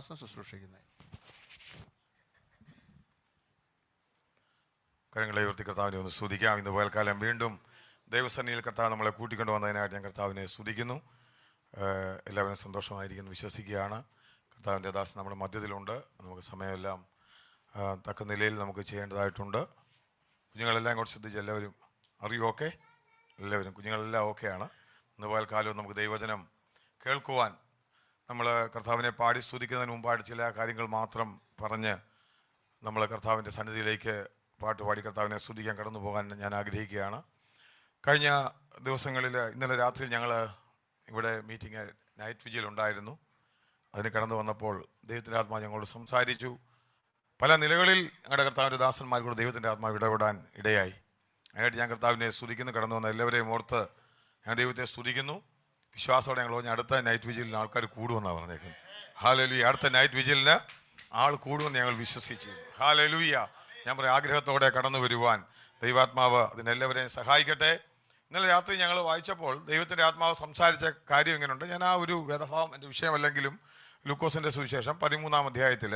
ദാസൻ ശുശ്രൂഷിക്കുന്നത്. കരങ്ങളെ ഉയർത്തി കർത്താവിനെ ഒന്ന് സ്തുതിക്കാം. ഇന്ന് പകൽക്കാലം വീണ്ടും ദൈവസന്നിധിയിൽ കർത്താവ് നമ്മളെ കൂട്ടിക്കൊണ്ടു വന്നതിനായിട്ട് ഞാൻ കർത്താവിനെ സ്തുതിക്കുന്നു. എല്ലാവരും സന്തോഷമായിരിക്കുന്നു വിശ്വസിക്കുകയാണ്. കർത്താവിൻ്റെ ദാസൻ നമ്മുടെ മധ്യത്തിലുണ്ട്. നമുക്ക് സമയമെല്ലാം തക്ക നിലയിൽ നമുക്ക് ചെയ്യേണ്ടതായിട്ടുണ്ട്. കുഞ്ഞുങ്ങളെല്ലാം കൂടെ ശ്രദ്ധിച്ച് എല്ലാവരും അറിയും. ഓക്കെ, എല്ലാവരും കുഞ്ഞുങ്ങളെല്ലാം ഓക്കെയാണ്. ഇന്ന് പകൽക്കാലവും നമുക്ക് ദൈവവചനം കേൾക്കുവാൻ നമ്മൾ കർത്താവിനെ പാടി സ്തുതിക്കുന്നതിന് മുമ്പായിട്ട് ചില കാര്യങ്ങൾ മാത്രം പറഞ്ഞ് നമ്മൾ കർത്താവിൻ്റെ സന്നിധിയിലേക്ക് പാട്ട് പാടി കർത്താവിനെ സ്തുതിക്കാൻ കടന്നു പോകാൻ ഞാൻ ആഗ്രഹിക്കുകയാണ്. കഴിഞ്ഞ ദിവസങ്ങളിൽ ഇന്നലെ രാത്രി ഞങ്ങൾ ഇവിടെ മീറ്റിംഗ് നൈറ്റ് വിജിൽ ഉണ്ടായിരുന്നു. അതിന് കടന്നു വന്നപ്പോൾ ദൈവത്തിൻ്റെ ആത്മാവ് ഞങ്ങളോട് സംസാരിച്ചു. പല നിലകളിൽ ഞങ്ങളുടെ കർത്താവിൻ്റെ ദാസന്മാർക്കൂടെ ദൈവത്തിൻ്റെ ആത്മാവ് ഇടപെടാൻ ഇടയായി. അതിനായിട്ട് ഞാൻ കർത്താവിനെ സ്തുതിക്കുന്നു. കടന്നു വന്ന എല്ലാവരെയും ഓർത്ത് ഞാൻ ദൈവത്തെ സ്തുതിക്കുന്നു. വിശ്വാസത്തോടെ ഞങ്ങൾ പറഞ്ഞ അടുത്ത നൈറ്റ് വിജിലിന് ആൾക്കാർ കൂടുമെന്നാണ് പറഞ്ഞേക്കുന്നത്. ഹല്ലേലൂയ. അടുത്ത നൈറ്റ് വിജിലിന് ആൾ കൂടുമെന്ന് ഞങ്ങൾ വിശ്വസിച്ചു. ഹല്ലേലൂയ. ഞാൻ പറയും, ആഗ്രഹത്തോടെ കടന്നു വരുവാൻ ദൈവാത്മാവ് അതിനെല്ലാവരെയും സഹായിക്കട്ടെ. ഇന്നലെ രാത്രി ഞങ്ങൾ വായിച്ചപ്പോൾ ദൈവത്തിൻ്റെ ആത്മാവ് സംസാരിച്ച കാര്യം ഇങ്ങനെയുണ്ട്. ഞാൻ ആ ഒരു വേദഭാവം എൻ്റെ വിഷയമല്ലെങ്കിലും ലൂക്കോസിൻ്റെ സുവിശേഷം 13-ാം അധ്യായത്തിൽ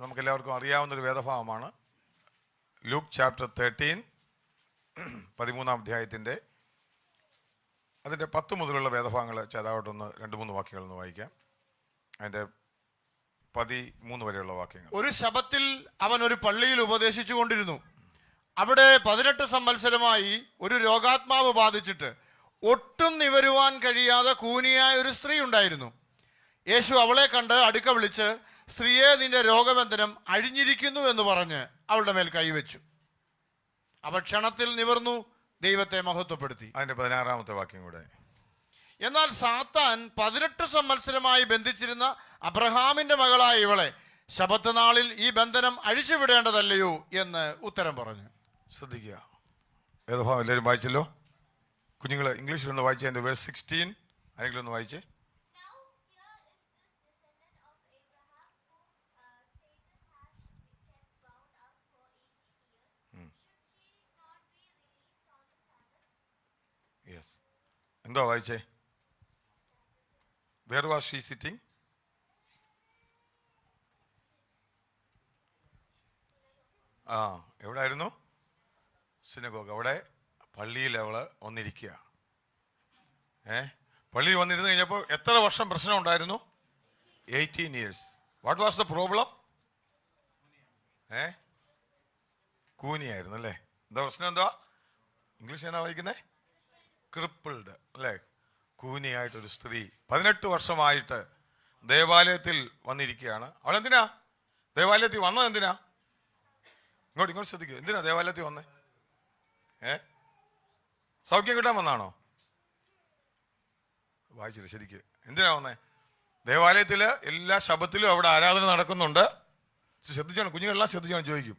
നമുക്കെല്ലാവർക്കും അറിയാവുന്നൊരു വേദഭാവമാണ്. ലൂക്ക് ചാപ്റ്റർ 13, 13-ാം അധ്യായത്തിൻ്റെ അതിൻ്റെ 10 മുതലുള്ള വേദഭാഗങ്ങൾ ചേതാവട്ടൊന്ന് 2-3 വാക്യങ്ങളൊന്ന് വായിക്കാം. അതിൻ്റെ 13 വരെയുള്ള വാക്യങ്ങൾ. ഒരു ശബത്തിൽ അവൻ ഒരു പള്ളിയിൽ ഉപദേശിച്ചു കൊണ്ടിരുന്നു. അവിടെ 18 സംവത്സരമായി ഒരു രോഗാത്മാവ് ബാധിച്ചിട്ട് ഒട്ടും നിവരുവാൻ കഴിയാതെ കൂനിയായ ഒരു സ്ത്രീ ഉണ്ടായിരുന്നു. യേശു അവളെ കണ്ട് അടുക്ക വിളിച്ച്, സ്ത്രീയെ, നിന്റെ രോഗബന്ധനം അഴിഞ്ഞിരിക്കുന്നു എന്ന് പറഞ്ഞ് അവളുടെ മേൽ കൈവച്ചു. അവൾ ക്ഷണത്തിൽ നിവർന്നു ദൈവത്തെ മഹത്വപ്പെടുത്തി. അതിന്റെ 16-ാമത്തെ വാക്യം കൂടെ. എന്നാൽ സാത്താൻ 18 സംവത്സരമായി ബന്ധിച്ചിരുന്ന അബ്രഹാമിന്റെ മകളായ ഇവളെ ശബത്ത് നാളിൽ ഈ ബന്ധനം അഴിച്ചുവിടേണ്ടതല്ലയോ എന്ന് ഉത്തരം പറഞ്ഞു. ശ്രദ്ധിക്കുക, വേദഭാഗം എല്ലാവരും വായിച്ചല്ലോ. കുഞ്ഞുങ്ങൾ ഇംഗ്ലീഷിലൊന്ന് വായിച്ചേ. എൻ്റെ വേഴ്സ് 16 ആരെങ്കിലും ഒന്ന് വായിച്ചേ. യെസ്, എന്തോ വായിച്ചേ? Where was she sitting? എവിടെ ആയിരുന്നു? സിനഗോഗ്. അവിടെ പള്ളിയിൽ അവള് വന്നിരിക്കുക. പള്ളിയിൽ വന്നിരുന്ന് കഴിഞ്ഞപ്പോൾ എത്ര വർഷം പ്രശ്നം ഉണ്ടായിരുന്നു? 18 years. What was the problem? കൂനിയായിരുന്നു അല്ലേ? എന്താ പ്രശ്നം? എന്തുവാ ഇംഗ്ലീഷ് എന്നാ വായിക്കുന്നേ? ക്രിപ്പിൾഡ് അല്ലേ? കൂനിയായിട്ടൊരു സ്ത്രീ 18 വർഷമായിട്ട് ദേവാലയത്തിൽ വന്നിരിക്കുകയാണ്. അവളെന്തിനാ ദേവാലയത്തിൽ വന്നത്? എന്തിനാ? ഇങ്ങോട്ട് ശ്രദ്ധിക്കുക. എന്തിനാ ദേവാലയത്തിൽ വന്നേ? സൗഖ്യം കിട്ടാൻ വന്നാണോ? വായിച്ചില്ല ശരിക്ക്. എന്തിനാ വന്നേ? ദേവാലയത്തിൽ എല്ലാ ശബത്തിലും അവിടെ ആരാധന നടക്കുന്നുണ്ട്. ശ്രദ്ധിച്ചോണം, കുഞ്ഞുങ്ങളെല്ലാം ശ്രദ്ധിച്ചോണം. ചോദിക്കും,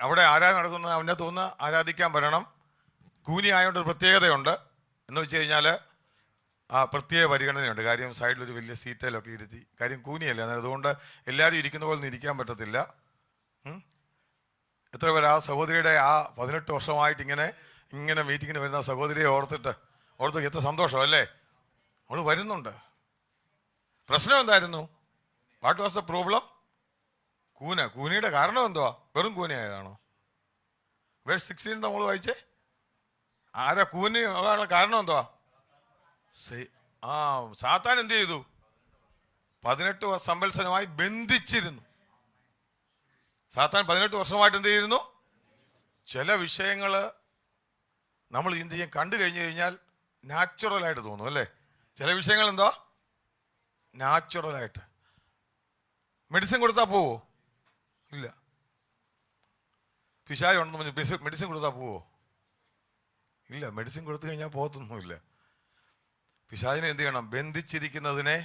അവിടെ ആരാധന നടക്കുന്ന അവൻ്റെ തോന്നുന്ന ആരാധിക്കാൻ വരണം. കൂനി ആയതുകൊണ്ട് ഒരു പ്രത്യേകതയുണ്ട്. എന്ന് വെച്ച് കഴിഞ്ഞാൽ പ്രത്യേക പരിഗണനയുണ്ട്. കാര്യം സൈഡിലൊരു വലിയ സീറ്റയിലൊക്കെ ഇരുത്തി. കാര്യം കൂനിയല്ലേ, അതുകൊണ്ട് എല്ലാവരും ഇരിക്കുന്ന പോലെ ഇരിക്കാൻ പറ്റത്തില്ല. എത്ര പേര് ആ സഹോദരിയുടെ ആ 18 വർഷമായിട്ട് ഇങ്ങനെ മീറ്റിങ്ങിന് വരുന്ന സഹോദരിയെ ഓർത്ത് എത്ര സന്തോഷം അല്ലേ? അവൾ വരുന്നുണ്ട്. പ്രശ്നം എന്തായിരുന്നു? What was the problem? കൂനിയുടെ കാരണം എന്തുവാ? വെറും കൂനിയായതാണോ? വേഴ്സ് 16 നമ്മൾ വായിച്ചേ. ആരാ കൂനി കാരണം എന്തുവാ? സാത്താൻ എന്ത് ചെയ്തു? 18 സംവത്സരമായി ബന്ധിച്ചിരുന്നു. സാത്താൻ 18 വർഷമായിട്ട് എന്ത് ചെയ്തിരുന്നു? ചില വിഷയങ്ങൾ നമ്മൾ എന്ത് ചെയ്യും? കണ്ടു കഴിഞ്ഞു കഴിഞ്ഞാൽ നാച്ചുറലായിട്ട് തോന്നും അല്ലേ? ചില വിഷയങ്ങൾ എന്താ നാച്ചുറലായിട്ട്. മെഡിസിൻ കൊടുത്താൽ പോവോ? ഇല്ല. പിശാച് ഉണ്ടെന്ന് പറഞ്ഞ് മെഡിസിൻ കൊടുത്താൽ പോവോ? ഇല്ല. മെഡിസിൻ കൊടുത്തു കഴിഞ്ഞാൽ പോകത്തൊന്നുമില്ല. പിശാചിനെ എന്ത് ചെയ്യണം? ബന്ധിച്ചിരിക്കുന്നതിനെ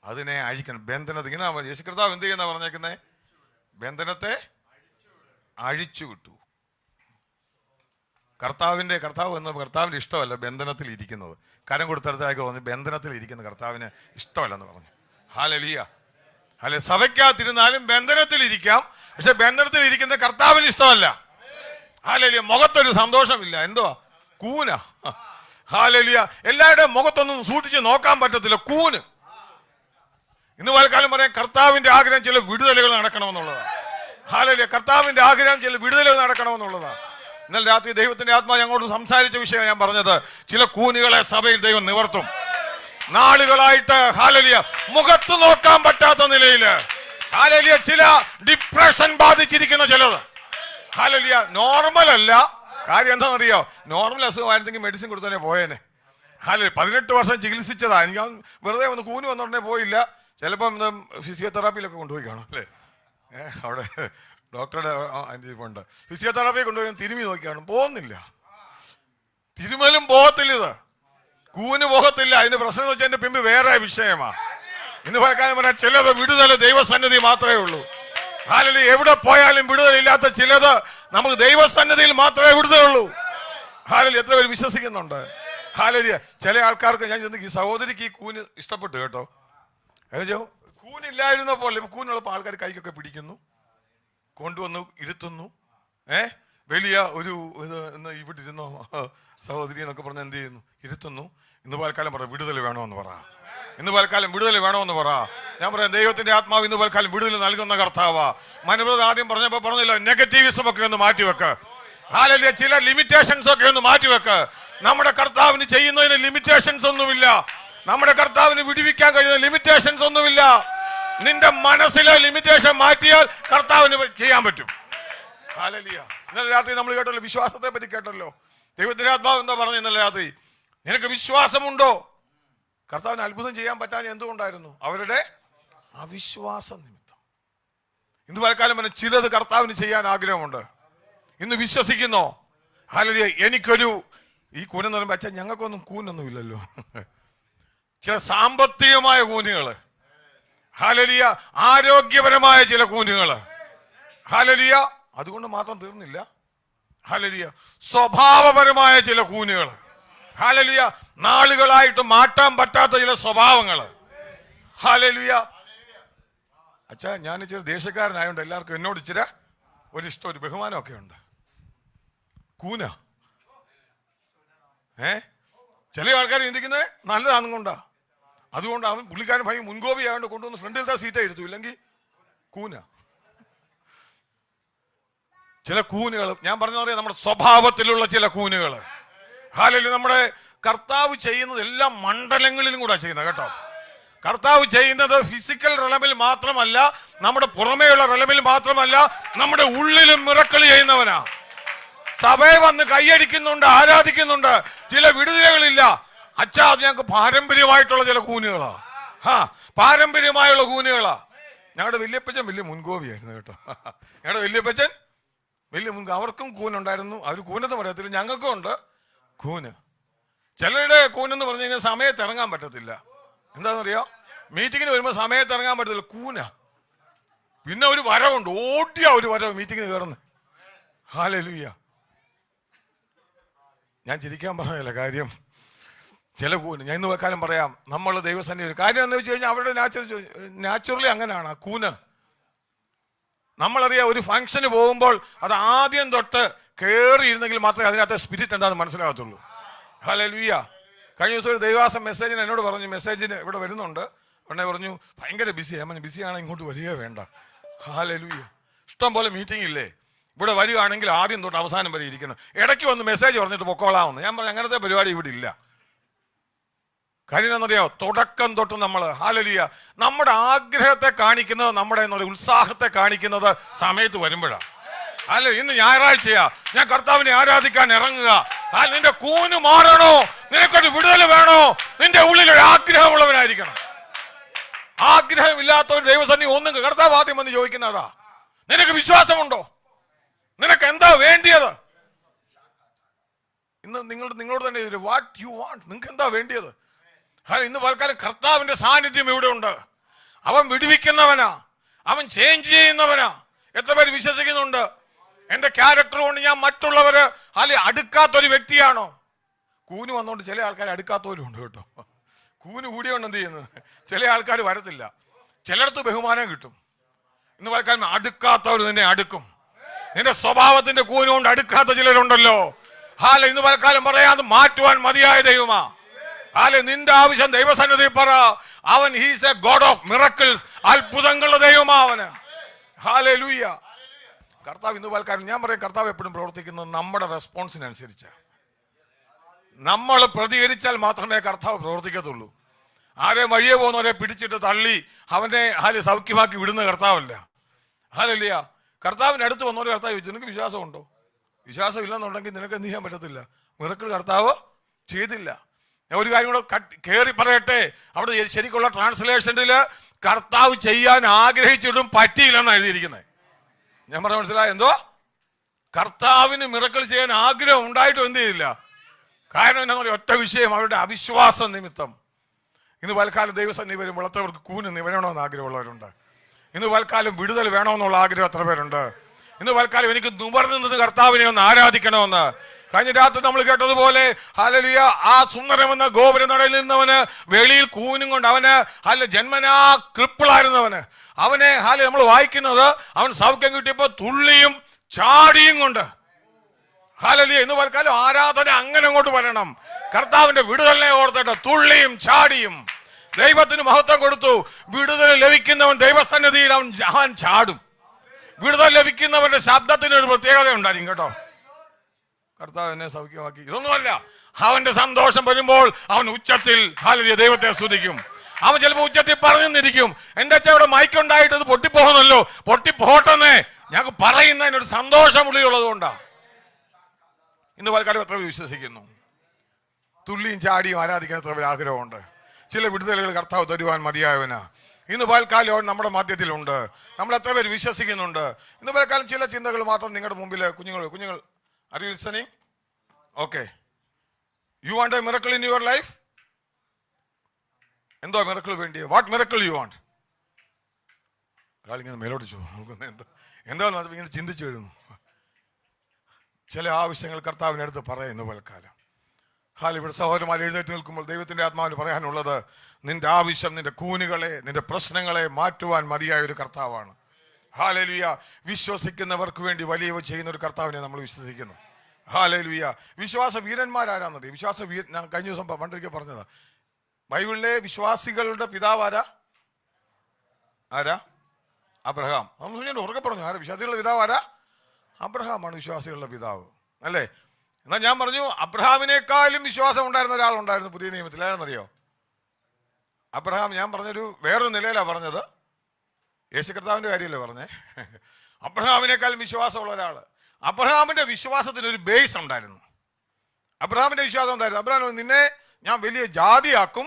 അതിനെ അഴിക്കണം. ബന്ധനത്തെ ഇങ്ങനെ യേശു കർത്താവ് എന്ത് ചെയ്യുന്ന പറഞ്ഞേക്കുന്നേ? ബന്ധനത്തെ അഴിച്ചു വിട്ടു. കർത്താവ് എന്ന കർത്താവിൻ്റെ ഇഷ്ടമല്ല ബന്ധനത്തിൽ ഇരിക്കുന്നത്. കരം കൊടുത്തടുത്തേക്ക് പറഞ്ഞു ബന്ധനത്തിൽ ഇരിക്കുന്ന കർത്താവിന് ഇഷ്ടമല്ലെന്ന് പറഞ്ഞു. ഹല്ലേലൂയ. അല്ലെ, സഭയ്ക്കകത്തിരുന്നാലും ബന്ധനത്തിൽ ഇരിക്കാം, പക്ഷെ ബന്ധനത്തിൽ ഇരിക്കുന്ന കർത്താവിന് ഇഷ്ടമല്ല. ഹല്ലേലൂയ. മുഖത്തൊരു സന്തോഷമില്ല. എന്തുവാ? കൂന. ഹല്ലേലൂയ. എല്ലാവരുടെയും മുഖത്തൊന്നും സൂക്ഷിച്ച് നോക്കാൻ പറ്റത്തില്ല. കൂന്. ഇന്ന് പലകാലം പറയാം കർത്താവിന്റെ ആഗ്രഹം ചില വിടുതലുകൾ നടക്കണമെന്നുള്ളതാണ്. ഹല്ലേലൂയ. കർത്താവിന്റെ ആഗ്രഹം ചില വിടുതലുകൾ നടക്കണമെന്നുള്ളതാണ്. ഇന്നലെ രാത്രി ദൈവത്തിന്റെ ആത്മാവ് ഞങ്ങളോട് സംസാരിച്ച വിഷയം ഞാൻ പറഞ്ഞത്, ചില കൂനുകളെ സഭയിൽ ദൈവം നിവർത്തും. നാളുകളായിട്ട് ഹല്ലേലൂയ മുഖത്ത് നോക്കാൻ പറ്റാത്ത നിലയില് ഹല്ലേലൂയ ചില ഡിപ്രഷൻ ബാധിച്ചിരിക്കുന്ന ചിലത് ഹല്ലേലൂയ നോർമൽ അല്ല. കാര്യം എന്താണെന്നറിയോ? നോർമൽ അസുഖമായിരുന്നെങ്കിൽ മെഡിസിൻ കൊടുത്തന്നെ പോയേനെ. ഹല്ലേലൂയ 18 വർഷം ചികിത്സിച്ചതാ. എനിക്ക് വെറുതെ ഒന്ന് കൂന് വന്നോടനെ പോയില്ല. ചിലപ്പം ഫിസിയോതെറാപ്പിയിലൊക്കെ കൊണ്ടുപോയി കാണും അല്ലേ? അവിടെ ഡോക്ടറുടെ ഉണ്ട്. ഫിസിയോതെറാപ്പിയെ കൊണ്ടുപോയി തിരുമി നോക്കിയാണ്, പോകുന്നില്ല. തിരുമലും പോകത്തില്ല, ഇത് കൂന് പോകത്തില്ല. അതിന്റെ പ്രശ്നം എന്ന് വെച്ചാൽ എന്റെ പിമ്പ് വേറെ വിഷയമാ. ഇന്ന് പറയാൻ പറഞ്ഞാൽ ചിലത് വിടുതൽ ദൈവസന്നിധി മാത്രമേ ഉള്ളൂ. ഹല്ലേലൂയ. എവിടെ പോയാലും വിടുതലില്ലാത്ത ചിലത് നമുക്ക് ദൈവസന്നിധിയിൽ മാത്രമേ വിടുതലുള്ളൂ. ഹല്ലേലൂയ. എത്ര പേര് വിശ്വസിക്കുന്നുണ്ട്? ഹല്ലേലൂയ. ചില ആൾക്കാർക്ക് ഞാൻ ചിന്തിക്കും, ഈ സഹോദരിക്ക് ഈ കൂന് ഇഷ്ടപ്പെട്ടു കേട്ടോ. ഏതോ കൂനില്ലായിരുന്നപ്പോൾ കൂനുള്ളപ്പോൾ ആൾക്കാർ കൈക്കൊക്കെ പിടിക്കുന്നു, കൊണ്ടുവന്നു ഇരുത്തുന്നു. വലിയ ഒരു ഇത് ഇവിടെ ഇരുന്നോ സഹോദരി എന്നൊക്കെ പറഞ്ഞ് എന്ത് ചെയ്യുന്നു? ഇരുത്തുന്നു. ഇന്ന് പലക്കാലം പറ വിടുതൽ വേണമെന്ന് പറ. ഇന്ന് പലക്കാലം വിടുതൽ വേണമെന്ന് പറ. ഞാൻ പറയാം, ദൈവത്തിന്റെ ആത്മാവ് ഇന്ന് പലക്കാലം വിടുതൽ നൽകുന്ന കർത്താവാ. മനോബോധം ആദ്യം പറഞ്ഞപ്പോ പറഞ്ഞില്ല, നെഗറ്റീവിസം ഒക്കെ ഒന്ന് മാറ്റിവെക്ക്. ഹല്ലേലൂയ. ചില ലിമിറ്റേഷൻസ് ഒക്കെ ഒന്ന് മാറ്റിവെക്ക്. നമ്മുടെ കർത്താവിന് ചെയ്യുന്നതിന് ലിമിറ്റേഷൻസ് ഒന്നുമില്ല. നമ്മുടെ കർത്താവിന് വിടുവിക്കാൻ കഴിയുന്ന ലിമിറ്റേഷൻസ് ഒന്നുമില്ല. നിന്റെ മനസ്സിലെ ലിമിറ്റേഷൻ മാറ്റിയാൽ കർത്താവിന് ചെയ്യാൻ പറ്റും. ഹല്ലേലൂയ. ഇന്നലെ രാത്രി നമ്മൾ കേട്ടല്ലോ, വിശ്വാസത്തെ പറ്റി കേട്ടല്ലോ. ദൈവത്തിന്റെ ആത്മാവ് എന്താ പറഞ്ഞു ഇന്നലെ രാത്രി? നിനക്ക് വിശ്വാസമുണ്ടോ? കർത്താവിന് അത്ഭുതം ചെയ്യാൻ പറ്റാൻ എന്തുകൊണ്ടായിരുന്നു? അവരുടെ അവിശ്വാസ നിമിത്തം. ഇന്ന് പലക്കാലം പറഞ്ഞ ചിലത് കർത്താവിന് ചെയ്യാൻ ആഗ്രഹമുണ്ട്. ഇന്ന് വിശ്വസിക്കുന്നോ? ഹല്ലേലൂയ. എനിക്കൊരു ഈ കൂനെന്ന് പറയുമ്പോൾ അച്ഛൻ ഞങ്ങൾക്കൊന്നും കൂനൊന്നും ഇല്ലല്ലോ. ചില സാമ്പത്തികമായ കൂനുകള്, ഹല്ലേലൂയ, ആരോഗ്യപരമായ ചില കൂനുകള്, ഹല്ലേലൂയ, അതുകൊണ്ട് മാത്രം തീർന്നില്ല. ഹല്ലേലൂയ. സ്വഭാവപരമായ ചില കൂനുകള്, ഹല്ലേലൂയ, നാളുകളായിട്ട് മാറ്റാൻ പറ്റാത്ത ചില സ്വഭാവങ്ങള്, ഹല്ലേലൂയ. അച്ഛാ ഞാൻ ഇച്ചിരി ദേശക്കാരനായോണ്ട് എല്ലാവർക്കും എന്നോട് ഇച്ചിരി ഒരിഷ്ടം ഒരു ബഹുമാനമൊക്കെ ഉണ്ട്. കൂന ചില ആൾക്കാർ ചിന്തിക്കുന്നത് നല്ലതാണെന്നും കൊണ്ടാ. അതുകൊണ്ട് അവൻ പുള്ളിക്കാരൻ ഭയം മുൻകോപി ആയതുകൊണ്ട് കൊണ്ടുവന്ന് ഫ്രണ്ടിലത്തെ സീറ്റേ എടുത്തു, ഇല്ലെങ്കിൽ കൂന. ചില കൂനുകൾ ഞാൻ പറഞ്ഞ പറയാം, നമ്മുടെ സ്വഭാവത്തിലുള്ള ചില കൂനുകൾ. ഹല്ലേലൂയ. നമ്മുടെ കർത്താവ് ചെയ്യുന്നത് എല്ലാ മണ്ഡലങ്ങളിലും കൂടെ ചെയ്യുന്നത് കേട്ടോ. കർത്താവ് ചെയ്യുന്നത് ഫിസിക്കൽ റലമിൽ മാത്രമല്ല, നമ്മുടെ പുറമേയുള്ള റലമിൽ മാത്രമല്ല, നമ്മുടെ ഉള്ളിലും മിറക്കിൾ ചെയ്യുന്നവനാ. സഭയെ വന്ന് കൈയടിക്കുന്നുണ്ട്, ആരാധിക്കുന്നുണ്ട്, ചില വിടുതലുകളില്ല. അച്ഛാ അത് ഞങ്ങൾക്ക് പാരമ്പര്യമായിട്ടുള്ള ചില കൂനുകളാ. പാരമ്പര്യമായുള്ള കൂനുകളാ. ഞങ്ങളുടെ വല്യപ്പച്ചൻ വലിയ മുൻകോപിയായിരുന്നു കേട്ടോ. ഞങ്ങളുടെ വല്യപ്പച്ചൻ വലിയ അവർക്കും കൂനുണ്ടായിരുന്നു. അവർ കൂനെന്ന് പറയത്തില്ല, ഞങ്ങൾക്കും ഉണ്ട് കൂന്. ചിലരുടെ കൂനെന്ന് പറഞ്ഞു കഴിഞ്ഞാൽ സമയത്ത് ഇറങ്ങാൻ പറ്റത്തില്ല. എന്താണെന്നറിയോ? മീറ്റിങ്ങിന് വരുമ്പോൾ സമയത്ത് ഇറങ്ങാൻ പറ്റത്തില്ല, കൂന. പിന്നെ ഒരു വരവുണ്ട്, ഓടിയ ഒരു വരവ് മീറ്റിങ്ങിന് കയറുന്നത്. ഹല്ലേലൂയ. ഞാൻ ചിരിക്കാൻ പറഞ്ഞല്ല കാര്യം. ചില കൂന് ഞാൻ ഇന്ന് കാലം പറയാം, നമ്മൾ ദൈവസന്നിധി കാര്യം എന്ന് വെച്ച് കഴിഞ്ഞാൽ അവരുടെ നാച്ചുറലി അങ്ങനെയാണ് കൂന്. നമ്മളറിയാം, ഒരു ഫംഗ്ഷന് പോകുമ്പോൾ അത് ആദ്യം തൊട്ട് കയറിയിരുന്നെങ്കിൽ മാത്രമേ അതിനകത്തെ സ്പിരിറ്റ് എന്താണെന്ന് മനസ്സിലാകത്തുള്ളൂ. ഹല്ലേലൂയ. കഴിഞ്ഞ ദിവസം ഒരു ദൈവാസം മെസ്സേജിന് എന്നോട് പറഞ്ഞു, മെസ്സേജിന് ഇവിടെ വരുന്നുണ്ട്. ഉടനെ പറഞ്ഞു ഭയങ്കര ബിസിയാണ്, ബിസിയാണ് ഇങ്ങോട്ട് വരിക വേണ്ട. ഹല്ലേലൂയ. ഇഷ്ടം പോലെ മീറ്റിംഗ് ഇല്ലേ, ഇവിടെ വരികയാണെങ്കിൽ ആദ്യം തൊട്ട് അവസാനം വരെ ഇരിക്കണം. ഇടയ്ക്ക് വന്ന് മെസ്സേജ് പറഞ്ഞിട്ട് പൊക്കോളാമെന്ന്. ഞാൻ പറഞ്ഞു അങ്ങനത്തെ പരിപാടി ഇവിടെ ഇല്ല. കാര്യം എന്നറിയാമോ? തുടക്കം തൊട്ട് നമ്മൾ ഹല്ലേലൂയ നമ്മുടെ ആഗ്രഹത്തെ കാണിക്കുന്നത്, നമ്മുടെ ഉത്സാഹത്തെ കാണിക്കുന്നത് സമയത്ത് വരുമ്പോഴാണ്. അല്ല, ഇന്ന് ഞായറാഴ്ചയാ, ഞാൻ കർത്താവിനെ ആരാധിക്കാൻ ഇറങ്ങുക. നിന്റെ കൂന് മാറണോ? നിനക്കൊരു വിടുതൽ വേണോ? നിന്റെ ഉള്ളിൽ ഒരു ആഗ്രഹമുള്ളവനായിരിക്കണം. ആഗ്രഹമില്ലാത്ത ഒരു ദൈവസന്നിധി ഒന്നും കർത്താവ് ആദ്യം വന്ന് ചോദിക്കുന്നതാ, നിനക്ക് വിശ്വാസമുണ്ടോ? നിനക്ക് എന്താ വേണ്ടിയത്? ഇന്ന് നിങ്ങളോട് തന്നെ വാട്ട് യു വാണ്ട്, നിങ്ങൾക്ക് എന്താ വേണ്ടിയത്? ഇന്ന് പലക്കാലം കർത്താവിന്റെ സാന്നിധ്യം ഇവിടെ ഉണ്ട്. അവൻ വിടുവിക്കുന്നവനാ, അവൻ ചേഞ്ച് ചെയ്യുന്നവനാ. എത്ര പേര് വിശ്വസിക്കുന്നുണ്ട്? എന്റെ ക്യാരക്ടർ കൊണ്ട് ഞാൻ മറ്റുള്ളവര് അടുക്കാത്തൊരു വ്യക്തിയാണോ? കൂന് വന്നോണ്ട് ചില ആൾക്കാർ അടുക്കാത്തവരും ഉണ്ട് കേട്ടോ. കൂന് കൂടിയോണ്ട് എന്ത് ചെയ്യുന്നത്? ചില ആൾക്കാർ വരത്തില്ല. ചിലടത്ത് ബഹുമാനം കിട്ടും. ഇന്ന് പലക്കാലം അടുക്കാത്തവർ നിന്നെ അടുക്കും. നിന്റെ സ്വഭാവത്തിന്റെ കൂന് കൊണ്ട് അടുക്കാത്ത ചിലരുണ്ടല്ലോ. ഇന്ന് പലക്കാലം പറയാതെ മാറ്റുവാൻ മതിയായ ദൈവമാ. നിന്റെ ആവശ്യം ദൈവസന്നിധി പറ. അവൻ he's a God of miracles. അത്ഭുതങ്ങളുടെ ദൈവമാ അവന്. ഹല്ലേലൂയ. കർത്താവ് ഇന്ന് പൽക്കാലം ഞാൻ പറയും, കർത്താവ് എപ്പോഴും പ്രവർത്തിക്കുന്നത് നമ്മുടെ റെസ്പോൺസിനനുസരിച്ച്. നമ്മൾ പ്രതികരിച്ചാൽ മാത്രമേ കർത്താവ് പ്രവർത്തിക്കത്തുള്ളൂ. ആരെയും വഴിയെ പോകുന്നവരെ പിടിച്ചിട്ട് തള്ളി അവനെ സൗഖ്യമാക്കി വിടുന്ന കർത്താവല്ല. ഹല്ലേലൂയ. കർത്താവിൻ്റെ അടുത്ത് വന്നവരെ കർത്താവ് ചോദിച്ചു, നിനക്ക് വിശ്വാസമുണ്ടോ? വിശ്വാസം ഇല്ലെന്നുണ്ടെങ്കിൽ നിനക്ക് എന്ത് ചെയ്യാൻ പറ്റത്തില്ല. മിറക്കിൾ കർത്താവ് ചെയ്തില്ല. ഞാൻ ഒരു കാര്യം കൂടെ കയറി പറയട്ടെ. അവിടെ ശരിക്കുള്ള ട്രാൻസ്ലേഷനിൽ കർത്താവ് ചെയ്യാൻ ആഗ്രഹിച്ചിട്ടും പറ്റിയില്ലെന്നാണ് എഴുതിയിരിക്കുന്നത്. ഞാൻ പറഞ്ഞ മനസ്സിലായ എന്തോ? കർത്താവിന് മിറക്കിൾ ചെയ്യാൻ ആഗ്രഹം ഉണ്ടായിട്ടും എന്ത് ചെയ്തില്ല. കാരണം എന്നാ പറയുക, ഒറ്റ വിഷയം, അവരുടെ അവിശ്വാസ നിമിത്തം. ഇന്ന് പൽക്കാലം ദൈവസന്നിധി വരുമ്പോൾ എത്രവർക്ക് കൂന് നിവരണമെന്ന് ആഗ്രഹമുള്ളവരുണ്ട്. ഇന്ന് പൽക്കാലം വിടുതൽ വേണമെന്നുള്ള ആഗ്രഹം എത്ര പേരുണ്ട്? ഇന്ന് പൽക്കാലം എനിക്ക് നുമർന്നു നിന്ന് കർത്താവിനെ ഒന്ന് ആരാധിക്കണമെന്ന്. കഴിഞ്ഞ രാത്രി നമ്മൾ കേട്ടതുപോലെ ഹല്ലേലൂയ, ആ സുന്ദരമെന്ന ഗോപുര നടയിൽ നിന്നവന് വെളിയിൽ കൂനും കൊണ്ട് അവന് ജന്മനാ ക്രിപ്പിളായിരുന്നവന് അവനെ നമ്മൾ വായിക്കുന്നത് അവൻ സൗഖ്യം കിട്ടിയപ്പോൾ തുള്ളിയും ചാടിയും കൊണ്ട്. ഹല്ലേലൂയ. ഇന്ന് പൽക്കാലം ആരാധന അങ്ങനെ അങ്ങോട്ട് വരണം. കർത്താവിന്റെ വിടുതലിനെ ഓർത്തിട്ട് തുള്ളിയും ചാടിയും ദൈവത്തിന് മഹത്വം കൊടുത്തു. വിടുതൽ ലഭിക്കുന്നവൻ ദൈവസന്നിധിയിൽ അവൻ ചാടും. വിടുതൽ ലഭിക്കുന്നവന്റെ ശബ്ദത്തിന് ഒരു പ്രത്യേകത ഉണ്ടായിരിക്കും കേട്ടോ. കർത്താവ് എന്നെ സൗഖ്യമാക്കി, ഇതൊന്നുമല്ല. അവന്റെ സന്തോഷം വരുമ്പോൾ അവൻ ഉച്ചത്തിൽ ഹല്ലേലൂയ ദൈവത്തെ സ്തുതിക്കും. അവൻ ചിലപ്പോൾ ഉച്ചത്തിൽ പറഞ്ഞിരിക്കും, എന്റെ അച്ഛവിടെ മൈക്കുണ്ടായിട്ട് ഇത് പൊട്ടിപ്പോകുന്നല്ലോ, പൊട്ടിപ്പോട്ടെന്നേ ഞങ്ങൾക്ക് പറയുന്നതിനൊരു സന്തോഷം ഉള്ളിലുള്ളത് കൊണ്ടാണ്. ഇന്ന് പലക്കാരും എത്ര വിശ്വസിക്കുന്നു? തുള്ളിയും ചാടിയും ആരാധിക്കാൻ എത്ര പേര് ആഗ്രഹമുണ്ട്? ചില വിടുതലുകൾ കർത്താവ് തരുവാൻ മതിയായവനാ. ഇന്ന് പൽക്കാലം നമ്മുടെ മധ്യത്തിലുണ്ട്. നമ്മൾ എത്ര പേര് വിശ്വസിക്കുന്നുണ്ട്? ഇന്ന് പൽക്കാലം ചില ചിന്തകൾ മാത്രം നിങ്ങളുടെ മുമ്പിൽ. കുഞ്ഞുങ്ങൾ are you listening? Okay. You want a miracle in your life? എന്തോ മിറക്കിൾ വേണ്ടി? What miracle you want? ഒരാളിങ്ങനെ മേലോട്ട് ചോദിക്കുന്നു. എന്താണെന്ന് അത് ഇങ്ങനെ ചിന്തിച്ചു വരുന്നു. ചില ആവശ്യങ്ങൾ കർത്താവിനടുത്ത് പറയുന്നു പൽക്കാലം. ഇവിടെ സഹോദരന്മാർ എഴുന്നേറ്റ് നിൽക്കുമ്പോൾ ദൈവത്തിന്റെ ആത്മാവിന് പറയാനുള്ളത്, നിന്റെ ആവശ്യം, നിന്റെ കൂനുകളെ, നിന്റെ പ്രശ്നങ്ങളെ മാറ്റുവാൻ മതിയായ ഒരു കർത്താവാണ്. ഹല്ലേലൂയ. വിശ്വസിക്കുന്നവർക്ക് വേണ്ടി വലിയവ ചെയ്യുന്ന ഒരു കർത്താവിനെ നമ്മൾ വിശ്വസിക്കുന്നു. ഹല്ലേലൂയ. വിശ്വാസ വീരന്മാരാരാന്നറിയാം? ഞാൻ കഴിഞ്ഞ ദിവസം പണ്ടൊരിക്കൽ പറഞ്ഞതാ. ബൈബിളിലെ വിശ്വാസികളുടെ പിതാവ് ആരാ? അബ്രഹാം. നമ്മൾ ഉറക്കെ പറഞ്ഞു, ആരാ വിശ്വാസികളുടെ പിതാവ്? ആരാ? അബ്രഹാമാണ് വിശ്വാസികളുടെ പിതാവ്, അല്ലേ? എന്നാൽ ഞാൻ പറഞ്ഞു, അബ്രഹാമിനേക്കാളും വിശ്വാസം ഉണ്ടായിരുന്ന ഒരാളുണ്ടായിരുന്നു പുതിയ നിയമത്തിൽ. ആരെന്നറിയോ? അബ്രഹാം. ഞാൻ പറഞ്ഞൊരു വേറൊരു നിലയിലാണ് പറഞ്ഞത്. യേശു കർത്താവിൻ്റെ കാര്യമല്ലേ പറഞ്ഞേ? അബ്രഹാമിനേക്കാളും വിശ്വാസമുള്ള ഒരാൾ. അബ്രഹാമിന്റെ വിശ്വാസത്തിനൊരു ബേസ് ഉണ്ടായിരുന്നു. അബ്രഹാമിന്റെ വിശ്വാസം ഉണ്ടായിരുന്നു. അബ്രഹാം, നിന്നെ ഞാൻ വലിയ ജാതിയാക്കും,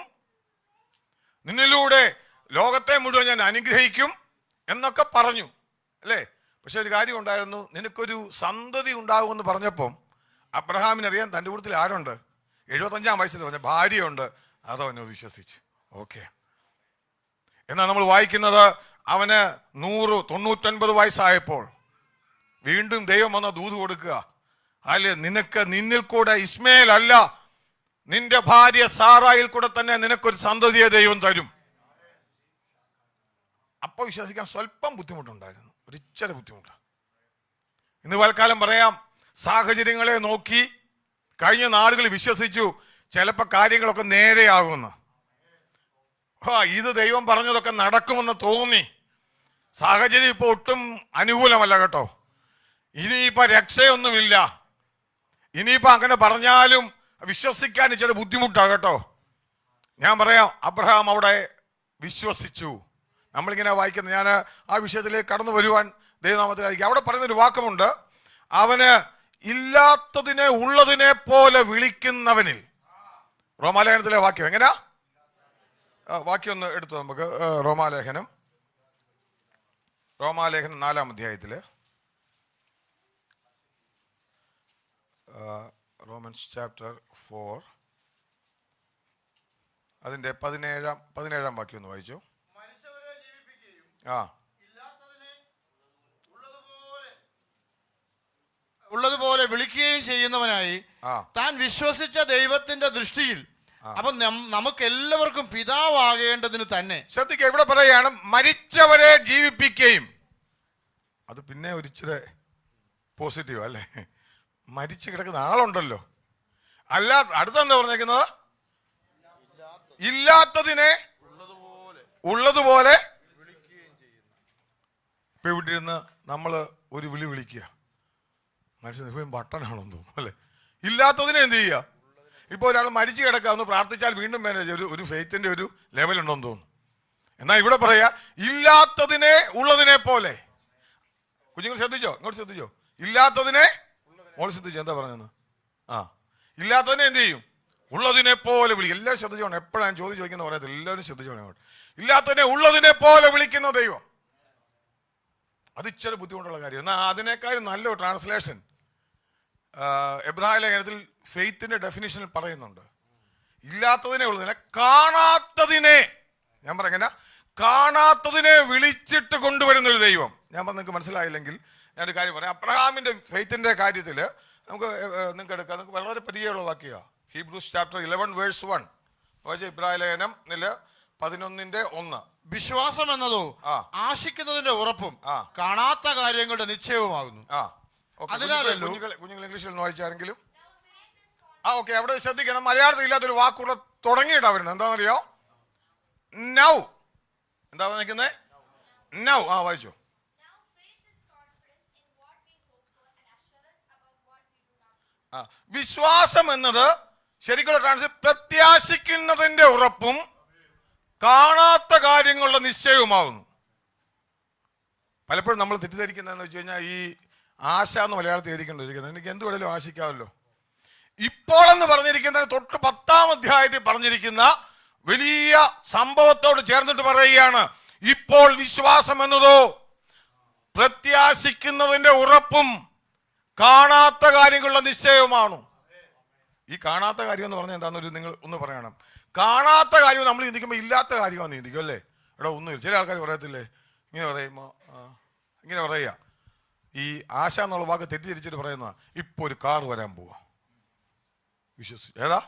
നിന്നിലൂടെ ലോകത്തെ മുഴുവൻ ഞാൻ അനുഗ്രഹിക്കും എന്നൊക്കെ പറഞ്ഞു, അല്ലേ? പക്ഷെ ഒരു കാര്യം ഉണ്ടായിരുന്നു, നിനക്കൊരു സന്തതി ഉണ്ടാകുമെന്ന് പറഞ്ഞപ്പം അബ്രഹാമിനറിയാൻ തൻ്റെ കൂട്ടത്തിൽ ആരുണ്ട്? 75-ാം വയസ്സിൽ പറഞ്ഞ ഭാര്യയുണ്ട്. അതവനെ വിശ്വസിച്ചു. ഓക്കെ. എന്നാൽ നമ്മൾ വായിക്കുന്നത് അവന് 99 വയസ്സായപ്പോൾ വീണ്ടും ദൈവം വന്ന ദൂത് കൊടുക്കുക, അല്ലെ, നിന്നിൽ കൂടെ ഇസ്മേൽ അല്ല, നിന്റെ ഭാര്യ സാറായിൽ കൂടെ തന്നെ നിനക്കൊരു സന്തതിയെ ദൈവം തരും. അപ്പൊ വിശ്വസിക്കാൻ സ്വല്പം ബുദ്ധിമുട്ടുണ്ടായിരുന്നു, ഒരു ഇച്ചിരി ബുദ്ധിമുട്ട്. ഇന്ന് പൽക്കാലം പറയാം, സാഹചര്യങ്ങളെ നോക്കി കഴിഞ്ഞ നാളുകളിൽ വിശ്വസിച്ചു ചിലപ്പോൾ കാര്യങ്ങളൊക്കെ നേരെയാകുമെന്ന്. ഇത് ദൈവം പറഞ്ഞതൊക്കെ നടക്കുമെന്ന് തോന്നി. സാഹചര്യം ഇപ്പോൾ ഒട്ടും അനുകൂലമല്ല കേട്ടോ. ഇനിയിപ്പോൾ രക്ഷയൊന്നുമില്ല. ഇനിയിപ്പോൾ അങ്ങനെ പറഞ്ഞാലും വിശ്വസിക്കാൻ ഇച്ചിരി ബുദ്ധിമുട്ടാണ് കേട്ടോ. ഞാൻ പറയാം, അബ്രഹാം അവിടെ വിശ്വസിച്ചു. നമ്മളിങ്ങനെ വായിക്കുന്നത്, ഞാൻ ആ വിഷയത്തിലേക്ക് കടന്നു വരുവാൻ ദൈവനാമത്തിലായിരിക്കും. അവിടെ പറയുന്നൊരു വാക്കുമുണ്ട്, അവന് ഇല്ലാത്തതിനെ ഉള്ളതിനെ പോലെ വിളിക്കുന്നവനിൽ. റോമാലേഖനത്തിലെ വാക്യം എങ്ങനെയാ? വാക്യം ഒന്ന് എടുത്തു നമുക്ക്. റോമാലേഖനം 4-ാം അധ്യായത്തില്, റോമൻസ് ചാപ്റ്റർ 4 അതിന്റെ 17-ാം വാക്യം ഒന്ന് വായിച്ചു. ഉള്ളതുപോലെ വിളിക്കുകയും ചെയ്യുന്നവനായി താൻ വിശ്വസിച്ച ദൈവത്തിന്റെ ദൃഷ്ടിയിൽ അപ്പൊ നമുക്ക് എല്ലാവർക്കും പിതാവാകേണ്ടതിന് തന്നെ. ശ്രദ്ധിക്കുക, ഇവിടെ പറയുകയാണ് മരിച്ചവരെ ജീവിപ്പിക്കുകയും. അത് പിന്നെ ഒരിച്ചിരി പോസിറ്റീവ് അല്ലേ? മരിച്ചു കിടക്കുന്ന ആളുണ്ടല്ലോ. അല്ല, അടുത്തെന്താ പറഞ്ഞേക്കുന്നത്? ഇല്ലാത്തതിനെ ഉള്ളതുപോലെ ഇപ്പൊ ഇവിടെ ഇരുന്ന് നമ്മൾ ഒരു വിളി വിളിക്കുക, മനുഷ്യൻ ബട്ടനാണെന്ന് തോന്നുന്നു അല്ലെ. ഇല്ലാത്തതിനെ എന്ത് ചെയ്യുക? ഇപ്പൊ ഒരാൾ മരിച്ചു കിടക്കുക, ഒന്ന് പ്രാർത്ഥിച്ചാൽ വീണ്ടും മാനേജ് ഒരു ഫെയ്ത്തിന്റെ ഒരു ലെവൽ ഉണ്ടെന്ന് തോന്നുന്നു. എന്നാൽ ഇവിടെ പറയാ ഇല്ലാത്തതിനെ ഉള്ളതിനെ പോലെ. കുഞ്ഞുങ്ങൾ ശ്രദ്ധിച്ചോ? ഇങ്ങോട്ട് ശ്രദ്ധിച്ചോ? ഇല്ലാത്തതിനെ മോള് ശ്രദ്ധിച്ചോ എന്താ പറഞ്ഞത്? ഇല്ലാത്തതിനെ എന്ത് ചെയ്യും? ഉള്ളതിനെ പോലെ വിളിക്കും. എല്ലാം ശ്രദ്ധിച്ചോണം. എപ്പോഴാണ് ചോദ്യം ചോദിക്കുന്ന പറയത്തില്ല, എല്ലാവരും ശ്രദ്ധിച്ചോണം അങ്ങോട്ട്. ഇല്ലാത്തതിനെ ഉള്ളതിനെ പോലെ വിളിക്കുന്ന ദൈവം. അത് ഇച്ചിരി ബുദ്ധിമുട്ടുള്ള കാര്യം. എന്നാൽ അതിനേക്കാളും നല്ലൊരു ട്രാൻസ്ലേഷൻ എബ്രായ ലേഖനത്തിൽ ഫെയ്ത്തിന്റെ ഡെഫിനിഷനിൽ പറയുന്നുണ്ട്. ഇല്ലാത്തതിനെ ഉള്ളതിനെ, കാണാത്തതിനെ, ഞാൻ പറഞ്ഞ കാണാത്തതിനെ വിളിച്ചിട്ട് കൊണ്ടുവരുന്ന ഒരു ദൈവം. ഞാൻ പറഞ്ഞ നിങ്ങൾക്ക് മനസ്സിലായില്ലെങ്കിൽ ഞാനൊരു കാര്യം പറയാം. അബ്രഹാമിന്റെ ഫെയ്ത്തിന്റെ കാര്യത്തിൽ നമുക്ക് നിങ്ങൾക്ക് എടുക്കാം. നിങ്ങൾക്ക് വളരെ പരിചയമുള്ള വാക്യമാണ് ഹീബ്രൂസ് ചാപ്റ്റർ 11 വേഴ്സ് 1. ഇബ്രായ ലേഖനം 11:1. വിശ്വാസം എന്നതോ ആശിക്കുന്നതിന്റെ ഉറപ്പും കാണാത്ത കാര്യങ്ങളുടെ നിശ്ചയവുമാകുന്നു. അതിനാലല്ലോ കുഞ്ഞുങ്ങൾ ഇംഗ്ലീഷിൽ ഒന്ന് വായിച്ചാരെങ്കിലും. ഓക്കെ, അവിടെ ശ്രദ്ധിക്കണം. മലയാളത്തിൽ ഇല്ലാത്തൊരു വാക്കുകൂടെ തുടങ്ങിയിട്ടാ വരുന്നത്. എന്താണെന്നറിയോ? നൗ. എന്താ നിൽക്കുന്നത്? നൗ. വായിച്ചോ. വിശ്വാസം എന്നത് ശരിക്കുള്ള ട്രാൻസ്ലേഷൻ പ്രത്യാശിക്കുന്നതിന്റെ ഉറപ്പും കാണാത്ത കാര്യങ്ങളുടെ നിശ്ചയവുമാകുന്നു. പലപ്പോഴും നമ്മൾ തെറ്റിദ്ധരിക്കുന്നതെന്ന് വെച്ച് കഴിഞ്ഞാൽ ഈ ആശ എന്ന് മലയാളത്തിൽ എഴുതിക്കൊണ്ടിരിക്കുന്നത് എനിക്ക് എന്ത് വേണേലും ആശിക്കാമല്ലോ. ഇപ്പോൾ എന്ന് പറഞ്ഞിരിക്കുന്നതിന് തൊട്ട് 10-ാം അധ്യായത്തിൽ പറഞ്ഞിരിക്കുന്ന വലിയ സംഭവത്തോട് ചേർന്നിട്ട് പറയുകയാണ്, ഇപ്പോൾ വിശ്വാസം എന്നതോ പ്രത്യാശിക്കുന്നതിന്റെ ഉറപ്പും കാണാത്ത കാര്യങ്ങളുടെ നിശ്ചയവുമാണ്. ഈ കാണാത്ത കാര്യം എന്ന് പറഞ്ഞാൽ എന്താണെന്നൊരു നിങ്ങൾ ഒന്ന് പറയണം. കാണാത്ത കാര്യം നമ്മൾ ചിന്തിക്കുമ്പോൾ ഇല്ലാത്ത കാര്യമാണ് ചിന്തിക്കും അല്ലേ. എടാ ഒന്നുമില്ല. ചില ആൾക്കാർ പറയത്തില്ലേ, ഇങ്ങനെ പറയുമ്പോൾ ഇങ്ങനെ പറയുക, ഈ ആശ എന്നുള്ള വാക്ക് തെറ്റിദ്ധരിച്ചിട്ട് പറയുന്ന ഇപ്പോൾ ഒരു കാർ വരാൻ പോവാ. വിശ്വസിച്ച് ഏതാ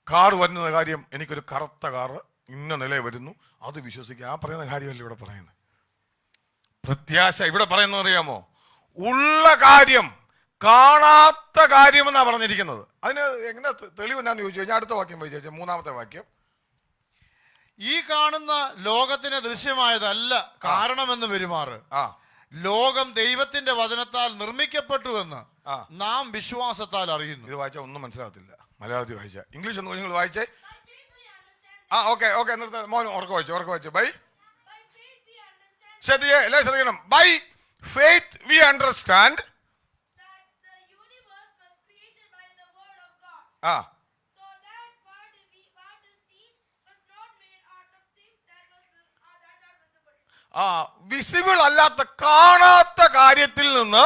കാർ വരുന്ന കാര്യം? എനിക്കൊരു കറുത്ത കാറ് ഇന്ന നിലയിൽ വരുന്നു, അത് വിശ്വസിക്കുക. ആ പറയുന്ന കാര്യമല്ല ഇവിടെ പറയുന്നത്. പ്രത്യാശ ഇവിടെ പറയുന്നത് അറിയാമോ? ഉള്ള കാര്യം, കാണാത്ത കാര്യം എന്നാ പറഞ്ഞിരിക്കുന്നത്. അതിന് എങ്ങനെ തെളിവ് എന്നാന്ന് ചോദിച്ചു കഴിഞ്ഞാൽ അടുത്ത വാക്യം പോയി ചോദിച്ചാൽ 3-ാമത്തെ വാക്യം. ഈ കാണുന്ന ലോകത്തിന് ദൃശ്യമായതല്ല കാരണമെന്ന് പെരുമാറ്. ലോകം ദൈവത്തിന്റെ വചനത്താൽ നിർമ്മിക്കപ്പെട്ടുവെന്ന് നാം വിശ്വാസത്താൽ അറിയുന്നു. ഇത് വായിച്ചാൽ ഒന്നും മനസ്സിലാകത്തില്ല. മലയാളത്തിൽ വായിച്ച ഇംഗ്ലീഷ് ഒന്ന് നിങ്ങൾ വായിച്ചേ. ഓക്കെ മോൻ ഉറക്കം വായിച്ചു. ബൈ ശ്രദ്ധിക്കണം. By faith we understand that the universe was created by the word of God. So that what is seen was not made out of things that are visible. Visible അല്ലാത്ത കാണാത്ത കാര്യത്തിൽ നിന്ന്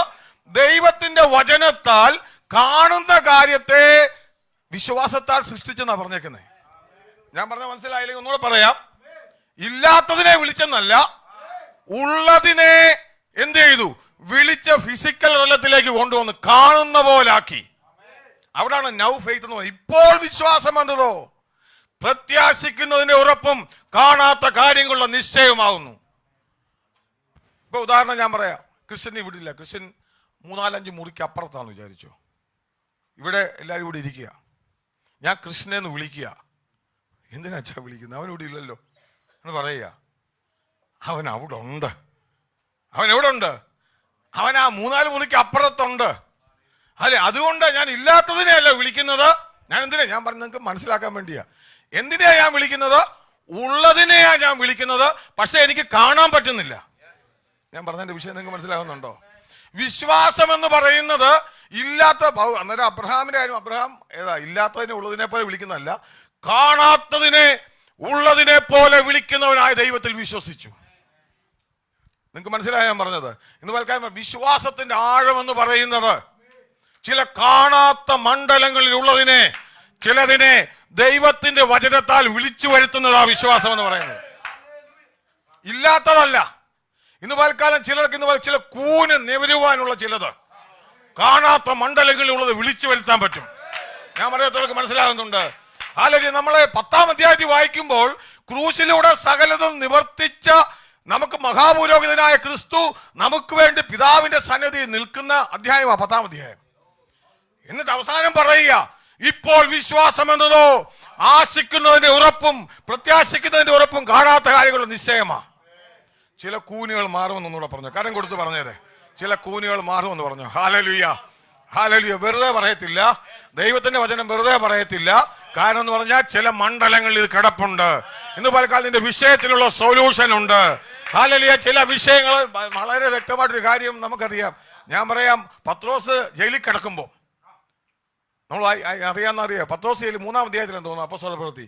ദൈവത്തിന്റെ വചനത്താൽ കാണുന്ന കാര്യത്തെ വിശ്വാസത്താൽ സൃഷ്ടിച്ചെന്നാ പറഞ്ഞേക്കുന്നത്. ഞാൻ പറഞ്ഞ മനസ്സിലായില്ലെങ്കിൽ ഒന്നുകൂടെ പറയാം. ഇല്ലാത്തതിനെ വിളിച്ചെന്നല്ല, ഉള്ളതിനെ എന്ത് ചെയ്തു? വിളിച്ച ഫിസിക്കൽ തലത്തിലേക്ക് കൊണ്ടുവന്ന് കാണുന്ന പോലാക്കി. അവിടാണ് നൗ ഫെയ്ത്ത് എന്ന് പറയുന്നത്. ഇപ്പോൾ വിശ്വാസം എന്നതോ പ്രത്യാശിക്കുന്നതിന്റെ ഉറപ്പും കാണാത്ത കാര്യങ്ങളുടെ നിശ്ചയമാകുന്നു. ഇപ്പൊ ഉദാഹരണം ഞാൻ പറയാം. ക്രിസ്ത്യൻ ഇവിടെ ഇല്ല. ക്രിസ്ത്യൻ 3-4-5 മുറിക്ക് അപ്പുറത്താന്ന് വിചാരിച്ചോ. ഇവിടെ എല്ലാവരും ഇവിടെ ഇരിക്കുക. ഞാൻ കൃഷ്ണനെ എന്ന് വിളിക്കുക. എന്തിനാ വിളിക്കുന്നത്? അവൻ ഇവിടെ ഇല്ലല്ലോ എന്ന് പറയുക. അവൻ അവിടെ ഉണ്ട്. അവൻ എവിടെ ഉണ്ട്? അവൻ ആ 3-4 മുറിക്ക് അപ്പുറത്തുണ്ട് അല്ലെ. അതുകൊണ്ട് ഞാൻ ഇല്ലാത്തതിനെയല്ല വിളിക്കുന്നത്. ഞാൻ എന്തിനാ ഞാൻ പറഞ്ഞത് നിങ്ങൾക്ക് മനസ്സിലാക്കാൻ വേണ്ടിയാ. എന്തിനാ ഞാൻ വിളിക്കുന്നത്? ഉള്ളതിനെയാ ഞാൻ വിളിക്കുന്നത്. പക്ഷെ എനിക്ക് കാണാൻ പറ്റുന്നില്ല. ഞാൻ പറഞ്ഞതിന്റെ വിഷയം നിങ്ങൾക്ക് മനസ്സിലാകുന്നുണ്ടോ? വിശ്വാസം എന്ന് പറയുന്നത് ഇല്ലാത്ത, അന്നേരം അബ്രഹാമിന്റെ കാര്യം, അബ്രഹാം ഏതാ ഇല്ലാത്തതിനെ ഉള്ളതിനെ പോലെ വിളിക്കുന്നതല്ല, കാണാത്തതിനെ ഉള്ളതിനെ പോലെ വിളിക്കുന്നവനായ ദൈവത്തിൽ വിശ്വസിച്ചു. നിങ്ങൾക്ക് മനസ്സിലായ ഞാൻ പറഞ്ഞത്? ഇന്ന് പലക്കാലം വിശ്വാസത്തിന്റെ ആഴം എന്ന് പറയുന്നത് ചില കാണാത്ത മണ്ഡലങ്ങളിൽ ഉള്ളതിനെ, ചിലതിനെ ദൈവത്തിന്റെ വചനത്താൽ വിളിച്ചു വരുത്തുന്നതാ വിശ്വാസം എന്ന് പറയുന്നത്. ഇല്ലാത്തതല്ല. ഇന്ന് പലക്കാലം ചിലർക്ക് ചില കൂന് നിവരുവാനുള്ള ചിലത് കാണാത്ത മണ്ഡലങ്ങളിൽ ഉള്ളത് വിളിച്ചു വരുത്താൻ പറ്റും. ഞാൻ പറയുന്നവർക്ക് മനസ്സിലാകുന്നുണ്ട്. അല്ലെങ്കിൽ നമ്മളെ 10-ാം അധ്യായത്തിൽ വായിക്കുമ്പോൾ ക്രൂശിലൂടെ സകലതും നിവർത്തിച്ച നമുക്ക് മഹാപുരോഹിതനായ ക്രിസ്തു നമുക്ക് വേണ്ടി പിതാവിന്റെ സന്നിധിയിൽ നിൽക്കുന്ന അധ്യായമാണ് 10-ാം അധ്യായം. എന്നിട്ട് അവസാനം പറയുക, ഇപ്പോൾ വിശ്വാസം എന്നതോ ആശിക്കുന്നതിന്റെ ഉറപ്പും പ്രത്യാശിക്കുന്നതിന്റെ ഉറപ്പും കാണാത്ത കാര്യങ്ങളുടെ നിശ്ചയമാ. ചില കൂനുകൾ മാറുമെന്നൂടെ പറഞ്ഞു, കരം കൊടുത്ത് പറഞ്ഞേരെ. ചില കൂനുകൾ മാറുമെന്ന് പറഞ്ഞു. Hallelujah, hallelujah. വെറുതെ പറയത്തില്ല, ദൈവത്തിന്റെ വചനം വെറുതെ പറയത്തില്ല. കാരണം എന്ന് പറഞ്ഞാൽ ചില മണ്ഡലങ്ങളിൽ ഇത് കിടപ്പുണ്ട്. ഇന്ന് പലക്കാലം ഇതിന്റെ വിഷയത്തിലുള്ള സൊല്യൂഷൻ ഉണ്ട്. ഹല്ലേലൂയ. ചില വിഷയങ്ങൾ വളരെ വ്യക്തമായിട്ടൊരു കാര്യം നമുക്കറിയാം. ഞാൻ പറയാം, പത്രോസ് ജയിലിൽ കിടക്കുമ്പോൾ നമ്മൾ അറിയാമെന്നറിയാം. പത്രോസ് ജയിലിൽ 3-ാം അധ്യായത്തിലെന്ന് തോന്നുന്നു അപ്പോസ്തല പ്രവൃത്തി.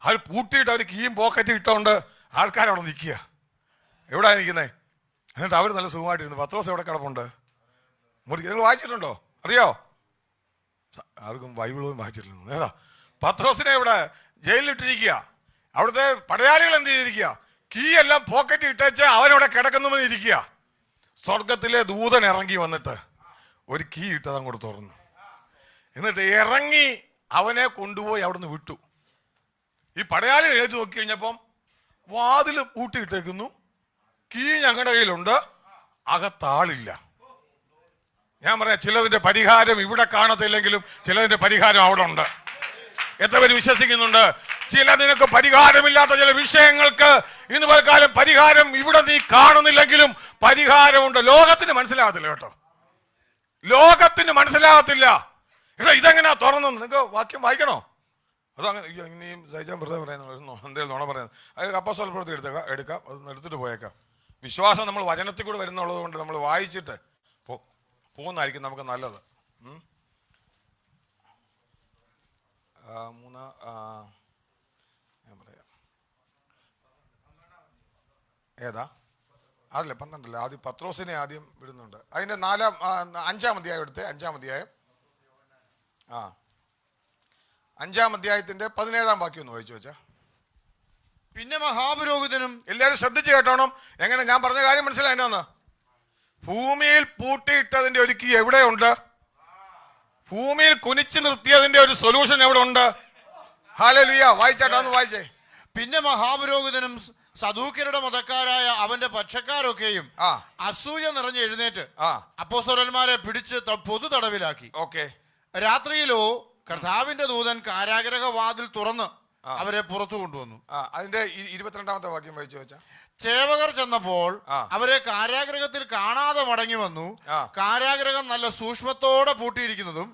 അവർ പൂട്ടിയിട്ട് അവർ കീയും പോക്കറ്റ് ഇട്ടുകൊണ്ട് ആൾക്കാരവിടെ നിൽക്കുക. എവിടെയാണ് നിൽക്കുന്നത്? എന്നിട്ട് അവർ നല്ല സുഖമായിട്ടിരുന്നു. പത്രോസ് എവിടെ കിടപ്പുണ്ട്? നിങ്ങൾ വായിച്ചിട്ടുണ്ടോ? അറിയോ? ആർക്കും ബൈബിൾ പോലും വായിച്ചിട്ടില്ല. ഏതാ? പത്രോസിനെ ഇവിടെ ജയിലിലിട്ടിരിക്കുക. അവിടുത്തെ പടയാളികൾ എന്ത് ചെയ്തിരിക്കുക? കീ എല്ലാം പോക്കറ്റ് ഇട്ടേച്ച് അവനവിടെ കിടക്കുന്നുവെന്ന് ഇരിക്കുക. സ്വർഗത്തിലെ ദൂതൻ ഇറങ്ങി വന്നിട്ട് ഒരു കീ ഇട്ടത് അങ്ങോട്ട് തുറന്നു. എന്നിട്ട് ഇറങ്ങി അവനെ കൊണ്ടുപോയി അവിടുന്ന് വിട്ടു. ഈ പടയാളികൾ എഴുതി നോക്കി കഴിഞ്ഞപ്പം വാതിൽ പൂട്ടിയിട്ടേക്കുന്നു, കീ ഞങ്ങളുടെ കയ്യിലുണ്ട്, അകത്താളില്ല. ഞാൻ പറയാം, ചിലതിന്റെ പരിഹാരം ഇവിടെ കാണത്തില്ലെങ്കിലും ചിലതിന്റെ പരിഹാരം അവിടെ ഉണ്ട്. എത്ര പേര് വിശ്വസിക്കുന്നുണ്ട്? ചില നിനക്ക് പരിഹാരമില്ലാത്ത ചില വിഷയങ്ങൾക്ക് ഇന്ന് പലകാലം പരിഹാരം ഇവിടെ നീ കാണുന്നില്ലെങ്കിലും പരിഹാരമുണ്ട്. ലോകത്തിന് മനസ്സിലാകത്തില്ല കേട്ടോ, ലോകത്തിന് മനസ്സിലാകത്തില്ല. ഇതെങ്ങനെയാ തുറന്നു? നിങ്ങൾക്ക് വാക്യം വായിക്കണോ? അതങ്ങനെ ഇനിയും സഹിച്ചാൻ വെറുതെ പറയുന്നു, എന്തെങ്കിലും നുണ പറയുന്നത്. അത് അപ്പോസ്തല പ്രവൃത്തി എടുക്കാം, അതൊന്ന് എടുത്തിട്ട് പോയേക്കാം. വിശ്വാസം നമ്മൾ വചനത്തിൽ കൂടെ വരുന്നുള്ളത് കൊണ്ട് നമ്മൾ വായിച്ചിട്ട് പോകുന്നതായിരിക്കും നമുക്ക് നല്ലത്. ഞാൻ പറയാം, ഏതാ? അതല്ലേ 12 ആദ്യം പത്രോസിനെ ആദ്യം വിടുന്നുണ്ട്. അതിന്റെ 5-ാം അധ്യായം എടുത്ത് 5-ാം അധ്യായം 5-ാം അധ്യായത്തിന്റെ 17-ാം വാക്യം ഒന്ന് വായിച്ചു വെച്ചാ. പിന്നെ മഹാപുരോഹിതനും, എല്ലാവരും ശ്രദ്ധിച്ച് കേട്ടോണം. എങ്ങനെ? ഞാൻ പറഞ്ഞ കാര്യം മനസ്സിലായി. എന്നാന്ന്? ഭൂമിയിൽ പൂട്ടിയിട്ടതിന്റെ ഒരു കീ എവിടെയുണ്ട്? ഭൂമിയിൽ കുനിച്ചു നിർത്തിയതിന്റെ ഒരു സൊല്യൂഷൻ എവിടെ ഉണ്ട്? ഹല്ലേലൂയ. വായിച്ചാട്ടൊന്ന് വായിച്ചേ. പിന്നെ മഹാപുരോഹിതനും സദൂക്യരുടെ മതക്കാരായ അവന്റെ പക്ഷക്കാരൊക്കെയും അസൂയ നിറഞ്ഞ് എഴുന്നേറ്റ് അപ്പോസ്തലന്മാരെ പിടിച്ച് പൊതു തടവിലാക്കി. ഓക്കെ. രാത്രിയിലോ കർത്താവിന്റെ ദൂതൻ കാരാഗ്രഹ വാതിൽ തുറന്ന് അവരെ പുറത്തു കൊണ്ടുവന്നു. അതിന്റെ 22-ാമത്തെ വാക്യം വായിച്ചു വെച്ചാ. ചേവകർ ചെന്നപ്പോൾ അവരെ കാരാഗ്രഹത്തിൽ കാണാതെ മടങ്ങി വന്നു. കാരാഗ്രഹം നല്ല സൂക്ഷ്മത്തോടെ പൂട്ടിയിരിക്കുന്നതും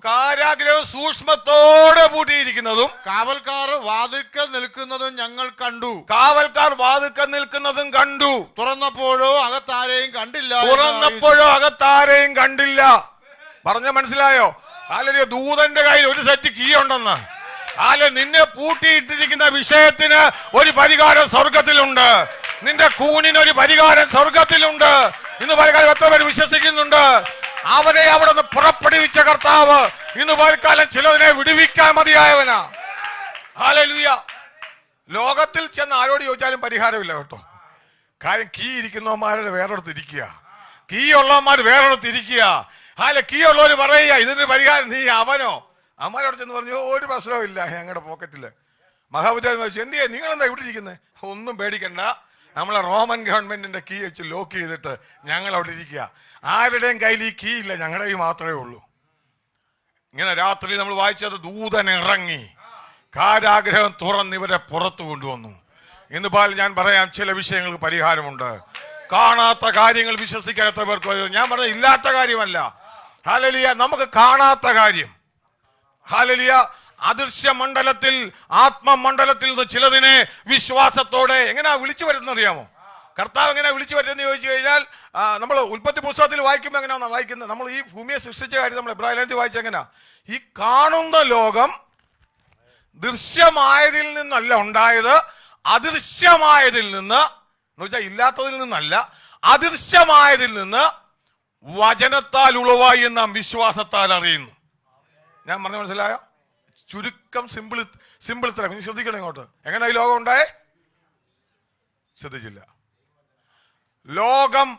കാവൽക്കാർ വാതിൽക്കൽ നിൽക്കുന്നതും ഞങ്ങൾ കണ്ടു. തുറന്നപ്പോഴോ അകത്താരെയും കണ്ടില്ല. പറഞ്ഞ മനസ്സിലായോ? അല്ലെങ്കിൽ ദൂതന്റെ കയ്യിൽ ഒരു സെറ്റ് കീ ഉണ്ടെന്ന്. നിന്നെ പൂട്ടിയിട്ടിരിക്കുന്ന വിഷയത്തിന് ഒരു പരിഹാരം സ്വർഗത്തിലുണ്ട്. നിന്റെ കൂനിന് ഒരു പരിഹാരം സ്വർഗത്തിലുണ്ട്. ഇന്ന് പലകാലം എത്ര പേര് വിശ്വസിക്കുന്നുണ്ട്? അവരെ അവിടെ നിന്ന് പുറപ്പെടുവിച്ച കർത്താവ് ഇന്ന് പലകാലം ചിലതിനെ വിടുവിക്കാൻ മതിയായവനാ. ഹല്ലേലൂയ. ലോകത്തിൽ ചെന്ന് ആരോട് ചോദിച്ചാലും പരിഹാരമില്ല കേട്ടോ. കാര്യം കീ ഇരിക്കുന്നവന്മാരുടെ വേറൊരിടത്ത് ഇരിക്കുക, കീ ഉള്ളവന്മാർ വേറൊരിടത്ത് ഇരിക്കുക. കീ ഉള്ളവർ പറയുക ഇതിന്റെ പരിഹാരം നീ അവനോ. അമ്മമാരോട് ചെന്ന് പറഞ്ഞു ഒരു പ്രശ്നവും ഇല്ല ഞങ്ങളുടെ പോക്കറ്റില്. മഹാപുരോഹിതൻ ചോദിച്ചു എന്തിയാ നിങ്ങളെന്താ ഇവിടെ ഇരിക്കുന്നത്? ഒന്നും പേടിക്കണ്ട, നമ്മളെ റോമൻ ഗവൺമെന്റിന്റെ കീ വെച്ച് ലോക്ക് ചെയ്തിട്ട് ഞങ്ങൾ അവിടെ ഇരിക്കുക. ആരുടെയും കയ്യിൽ ഈ കീ ഇല്ല, ഞങ്ങളുടെ കയ്യിൽ മാത്രമേ ഉള്ളൂ. ഇങ്ങനെ രാത്രി നമ്മൾ വായിച്ചത് ദൂതൻ ഇറങ്ങി കാരാഗ്രഹം തുറന്ന് ഇവരെ പുറത്തു കൊണ്ടുവന്നു. ഇന്ന് ഞാൻ പറയാം, ചില വിഷയങ്ങൾക്ക് പരിഹാരമുണ്ട്. കാണാത്ത കാര്യങ്ങൾ വിശ്വസിക്കാൻ എത്ര പേർക്ക്? ഞാൻ പറഞ്ഞത് ഇല്ലാത്ത കാര്യമല്ല. ഹല്ലേലൂയ. നമുക്ക് കാണാത്ത കാര്യം, ഹല്ലേലൂയ, അദൃശ്യ മണ്ഡലത്തിൽ ആത്മമണ്ഡലത്തിൽ നിന്ന് ചിലതിനെ വിശ്വാസത്തോടെ എങ്ങനെയാ വിളിച്ചു വരുന്നറിയാമോ? കർത്താവ് എങ്ങനെയാ വിളിച്ചു വരുന്നതെന്ന് ചോദിച്ചു കഴിഞ്ഞാൽ നമ്മൾ ഉൽപ്പത്തി പുസ്തകത്തിൽ വായിക്കുമ്പോൾ എങ്ങനെയാണോ വായിക്കുന്നത്? നമ്മൾ ഈ ഭൂമിയെ സൃഷ്ടിച്ച കാര്യം നമ്മൾ എബ്രായത്തിൽ വായിച്ച എങ്ങനെയാ? ഈ കാണുന്ന ലോകം ദൃശ്യമായതിൽ നിന്നല്ല ഉണ്ടായത്, അദൃശ്യമായതിൽ നിന്ന് എന്ന് വെച്ചാൽ ഇല്ലാത്തതിൽ നിന്നല്ല, അദൃശ്യമായതിൽ നിന്ന് വചനത്താൽ ഉളവായി നാം വിശ്വാസത്താൽ അറിയുന്നു. ഞാൻ പറഞ്ഞ മനസ്സിലായോ? ചുരുക്കം സിമ്പിൾ തരം. ശ്രദ്ധിക്കണം ഇങ്ങോട്ട്. എങ്ങനെ ഈ ലോകം ഉണ്ടായേ? ശ്രദ്ധിച്ചില്ല. ലോകം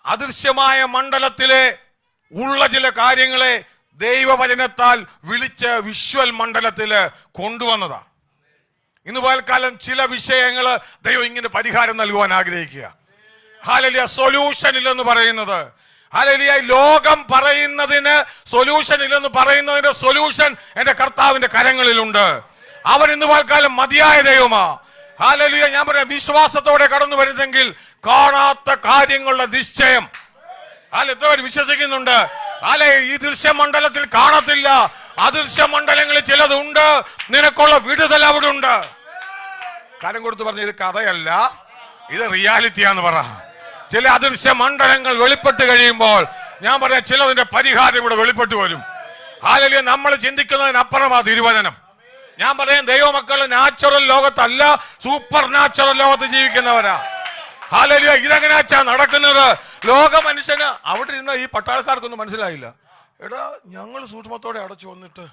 അദൃശ്യമായ മണ്ഡലത്തിലെ ഉള്ള ചില കാര്യങ്ങളെ ദൈവവചനത്താൽ വിളിച്ച് വിഷ്വൽ മണ്ഡലത്തില് കൊണ്ടുവന്നതാ. ഇന്ന് പൽക്കാലം ചില വിഷയങ്ങൾ ദൈവം ഇങ്ങനെ പരിഹാരം നൽകുവാൻ ആഗ്രഹിക്കുക. ഹല്ലേലൂയ. സൊല്യൂഷൻ ഇല്ലെന്ന് പറയുന്നത്, ഹല്ലേലൂയ. ലോകം പറയുന്നതിന് സൊല്യൂഷൻ ഇല്ലെന്ന് പറയുന്നതിന്റെ സൊല്യൂഷൻ എന്റെ കർത്താവിന്റെ കരങ്ങളിലുണ്ട്. അവൻ ഇന്ന് പൽക്കാലം മതിയായ ദൈവമാ. ഹല്ലേലൂയ. ഞാൻ പറയാം, വിശ്വാസത്തോടെ കടന്നു വരുന്നെങ്കിൽ കാണാത്ത കാര്യങ്ങളുടെ നിശ്ചയം എത്ര പേര് വിശ്വസിക്കുന്നുണ്ട്? ഈ ദൃശ്യമണ്ഡലത്തിൽ കാണത്തില്ല, അദൃശ്യ മണ്ഡലങ്ങളിൽ ചിലതുണ്ട്. നിനക്കുള്ള വിടുതൽ അവിടെ ഉണ്ട്. കാര്യം കൊടുത്ത് പറഞ്ഞ ഇത് കഥയല്ല, ഇത് റിയാലിറ്റിയാന്ന് പറ. ചില അദൃശ്യ മണ്ഡലങ്ങൾ വെളിപ്പെട്ട് കഴിയുമ്പോൾ ഞാൻ പറയാം, ചിലതിന്റെ പരിഹാരം ഇവിടെ വെളിപ്പെട്ടു വരും. ഹല്ലേലൂയ. നമ്മൾ ചിന്തിക്കുന്നതിനപ്പുറമാ തിരുവചനം. ഞാൻ പറയാം, ദൈവമക്കള് നാച്ചുറൽ ലോകത്തല്ല, സൂപ്പർ നാച്ചുറൽ ലോകത്ത് ജീവിക്കുന്നവരാ. ഹല്ലേലൂയ. ഇതെങ്ങനെയാ നടക്കുന്നത്? ലോക മനുഷ്യന് അവിടെ ഇരുന്ന ഈ പട്ടാളക്കാർക്കൊന്നും മനസ്സിലായില്ല. എടാ, ഞങ്ങൾ സൂക്ഷ്മത്തോടെ അടച്ചു വന്നിട്ട്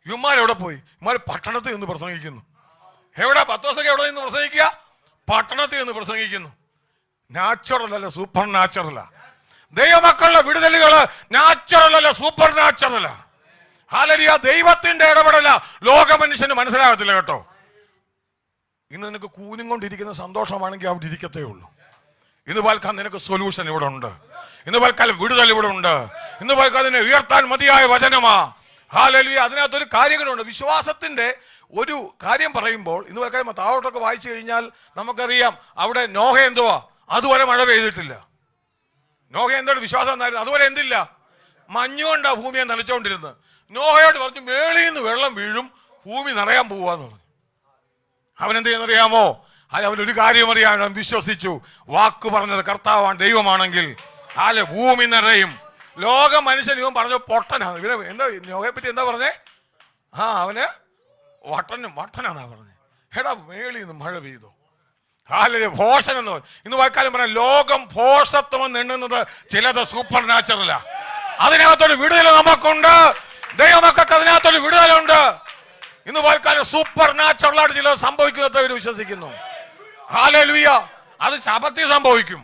ഇവന്മാരെവിടെ പോയി? ഇവന്മാർ പട്ടണത്തിൽ നിന്ന് പ്രസംഗിക്കുന്നു. എവിടെ? 10 ദിവസമൊക്കെ എവിടെ നിന്ന് പ്രസംഗിക്കുക? പട്ടണത്തിൽ നിന്ന് പ്രസംഗിക്കുന്നു. നാച്ചുറൽ അല്ല, സൂപ്പർ നാച്ചുറലാ. ദൈവമക്കളുടെ വിടുതലുകള് നാച്ചുറൽ അല്ല, സൂപ്പർ നാച്ചുറലാ. ഹല്ലേലൂയ. ദൈവത്തിന്റെ ഇടപെടല ലോക മനുഷ്യന് മനസ്സിലാകത്തില്ല കേട്ടോ. ഇന്ന് നിനക്ക് കൂനും കൊണ്ടിരിക്കുന്ന സന്തോഷമാണെങ്കിൽ അവിടെ ഇരിക്കത്തേ ഉള്ളൂ. ഇന്ന് പൽക്കാലം നിനക്ക് സൊല്യൂഷൻ ഇവിടെ ഉണ്ട്. ഇന്ന് പൽക്കാലം വിടുതൽ ഇവിടെ ഉണ്ട്. ഇന്ന് പൽക്കാലം അതിനെ ഉയർത്താൻ മതിയായ വചനമാ. ഹല്ലേലൂയ. അതിനകത്തൊരു കാര്യങ്ങളുണ്ട്. വിശ്വാസത്തിന്റെ ഒരു കാര്യം പറയുമ്പോൾ ഇന്ന് പൽക്കാലം താഴോട്ടൊക്കെ വായിച്ചു കഴിഞ്ഞാൽ നമുക്കറിയാം, അവിടെ നോഹ എന്തുവാ? അതുവരെ മഴ പെയ്തിട്ടില്ല. നോഹ എന്താണ് വിശ്വാസം എന്നായിരുന്നു? അതുവരെ എന്തില്ല? മഞ്ഞുകൊണ്ടാ ഭൂമിയെ നനച്ചുകൊണ്ടിരുന്നത്. നോഹയോട് പറഞ്ഞു, മേളിൽ നിന്ന് വെള്ളം വീഴും, ഭൂമി നിറയാൻ പോവാന്ന് പറഞ്ഞു. അവനെന്ത് ചെയ്യുന്നറിയാമോ? അവനൊരു കാര്യം അറിയാൻ അവൻ വിശ്വസിച്ചു. വാക്ക് പറഞ്ഞത് കർത്താവാണ്, ദൈവമാണെങ്കിൽ ഭൂമി നിറയും. ലോക മനുഷ്യൻ ഇവൻ പറഞ്ഞ പൊട്ടനാണ്. ഇവനെ എന്താ നോഹയെ പറ്റി എന്താ പറഞ്ഞേ? അവന് വട്ടനാന്നാ പറഞ്ഞേ. എടാ, മേളിൽ നിന്ന് മഴ പെയ്തു. ഭോഷൻ എന്ന് ഇന്ന് വാക്കാലം പറയാം, ലോകം ഭോഷത്വം എണ്ണുന്നത് ചിലത് സൂപ്പർ നാച്ചുറലാ. അതിനകത്തൊരു വിടുതൽ നമുക്കുണ്ട്. ദൈവമക്കൾക്ക് അതിനകത്തൊരു വിടുതലുണ്ട്. ഇന്ന് വാക്കാലം സൂപ്പർ നാച്ചുറലായിട്ട് ചിലത് സംഭവിക്കുന്നത് വിശ്വസിക്കുന്നു. ഹല്ലേലൂയ. അത് ശബത്തിൽ സംഭവിക്കും,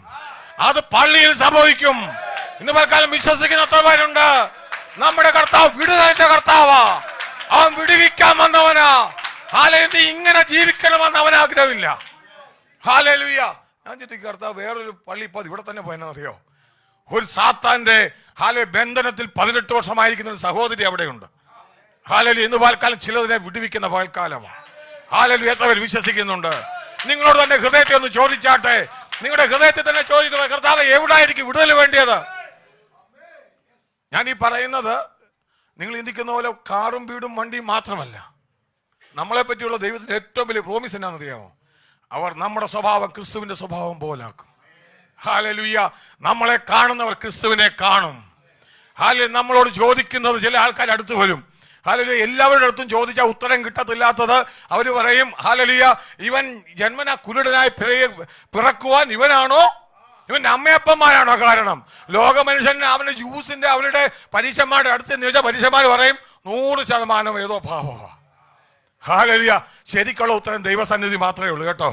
അത് പള്ളിയിൽ സംഭവിക്കും. ഇന്ന് പൽക്കാലം വിശ്വസിക്കുന്ന എത്ര പേരുണ്ട്? നമ്മുടെ കർത്താവ് വിടുതലിന്റെ കർത്താവാ. അവൻ വിടുവിക്കാൻ വന്നവനാ. ഹല്ലേലൂയ. ഇങ്ങനെ ജീവിക്കണമെന്ന് അവൻ ആഗ്രഹമില്ല. ഹല്ലേലൂയ. ഞാൻ ചിന്തിക്കും, കർത്താവ് വേറൊരു പള്ളി ഇപ്പൊ ഇവിടെ തന്നെ പോയെന്നറിയോ? ഒരു സാത്താന്റെ ബന്ധനത്തിൽ 18 വർഷമായിരിക്കുന്ന ഒരു സഹോദരി അവിടെയുണ്ട്. ഹല്ലേലൂയ. ഇന്ന് പൽക്കാലം ചിലതിനെ വിടുവിക്കുന്ന പൽക്കാലമാണ്. ഹല്ലേലൂയ. എത്ര പേര് വിശ്വസിക്കുന്നുണ്ട്? നിങ്ങളോട് തന്നെ ഹൃദയത്തെ ഒന്ന് ചോദിച്ചാട്ടെ. നിങ്ങളുടെ ഹൃദയത്തിൽ തന്നെ ചോദിച്ചു, കർത്താവ് എവിടായിരിക്കും വിടുതൽ വേണ്ടിയത്? ഞാൻ ഈ പറയുന്നത് നിങ്ങൾ ചിന്തിക്കുന്ന പോലെ കാറും വീടും വണ്ടിയും മാത്രമല്ല. നമ്മളെ പറ്റിയുള്ള ദൈവത്തിന്റെ ഏറ്റവും വലിയ പ്രോമിസ് എന്നാണെന്നറിയാമോ? അവർ നമ്മുടെ സ്വഭാവം ക്രിസ്തുവിന്റെ സ്വഭാവം പോലാക്കും. ഹല്ലേലൂയ. നമ്മളെ കാണുന്നവർ ക്രിസ്തുവിനെ കാണും. ഹല്ലേലൂയ. നമ്മളോട് ചോദിക്കുന്നത് ചില ആൾക്കാർ അടുത്ത് വരും. ഹല്ലേലൂയ. എല്ലാവരുടെ അടുത്തും ചോദിച്ചാൽ ഉത്തരം കിട്ടത്തില്ലാത്തത് അവർ പറയും, ഹല്ലേലൂയ, ഇവൻ ജന്മനാ കുരുടനായി പിറക്കുവാൻ ഇവനാണോ, ഇവന്റെ അമ്മയപ്പന്മാരാണോ കാരണം? ലോക മനുഷ്യന് അവന്റെ ജ്യൂസിന്റെ അവരുടെ പരീക്ഷന്മാരുടെ അടുത്ത് ചോദിച്ചാൽ പരീക്ഷന്മാർ പറയും 100% ഏതോ ഭാവമാണ്. ഹല്ലേലൂയ. ശരിക്കുള്ള ഉത്തരം ദൈവസന്നിധി മാത്രമേ ഉള്ളൂ കേട്ടോ.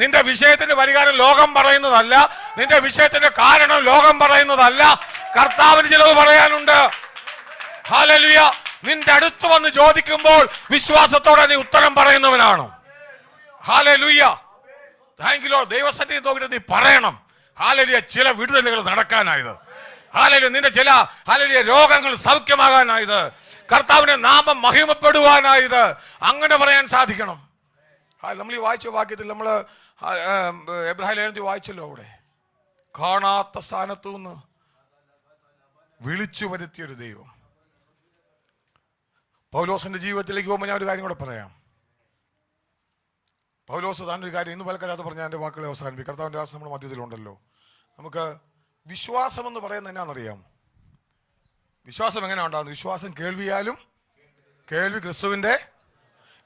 നിന്റെ വിഷയത്തിന്റെ പരിഹാരം ലോകം പറയുന്നതല്ല, നിന്റെ വിഷയത്തിന്റെ കാരണം ലോകം പറയുന്നതല്ല. കർത്താവിന് ചിലവ് പറയാനുണ്ട്. ഹല്ലേലൂയ. നിന്റെ അടുത്ത് വന്ന് ചോദിക്കുമ്പോൾ വിശ്വാസത്തോടെ നീ ഉത്തരം പറയുന്നവനാണ്. ഹല്ലേലൂയ. Thank you Lord. ദൈവസന്നിധി നോക്കിയിട്ട് നീ പറയണം, ഹല്ലേലൂയ, ചില വിടുതലുകൾ നടക്കാനായത്. ഹല്ലേലൂയ. നിന്റെ ചില ഹല്ലേലൂയ രോഗങ്ങൾ സൗഖ്യമാകാനായത്, കർത്താവിന്റെ നാമം മഹിമപ്പെടുവാനായത്. അങ്ങനെ പറയാൻ സാധിക്കണം. നമ്മൾ ഈ വായിച്ച വാക്യത്തിൽ നമ്മൾ എബ്രാഹിം ലേഖനത്തിൽ വായിച്ചല്ലോ, അവിടെ കാണാത്ത സ്ഥാനത്തു നിന്ന് വിളിച്ചു വരുത്തിയൊരു ദൈവം. പൗലോസിന്റെ ജീവിതത്തിലേക്ക് പോകുമ്പോൾ ഞാൻ ഒരു കാര്യം കൂടെ പറയാം. പൗലോസ് താനൊരു കാര്യം ഇന്ന് പലക്കാരത്ത് പറഞ്ഞാൽ എൻ്റെ വാക്കുകളെ അവസാനിപ്പിക്കും. കർത്താവിൻ്റെ ദാസൻ നമ്മുടെ മധ്യത്തിലുണ്ടല്ലോ. നമുക്ക് വിശ്വാസം എന്ന് പറയുന്നത് എന്നാണെന്നറിയാം? വിശ്വാസം എങ്ങനെയാണ് ഉണ്ടാകുന്നത്? വിശ്വാസം കേൾവിയാലും, കേൾവി ക്രിസ്തുവിൻ്റെ.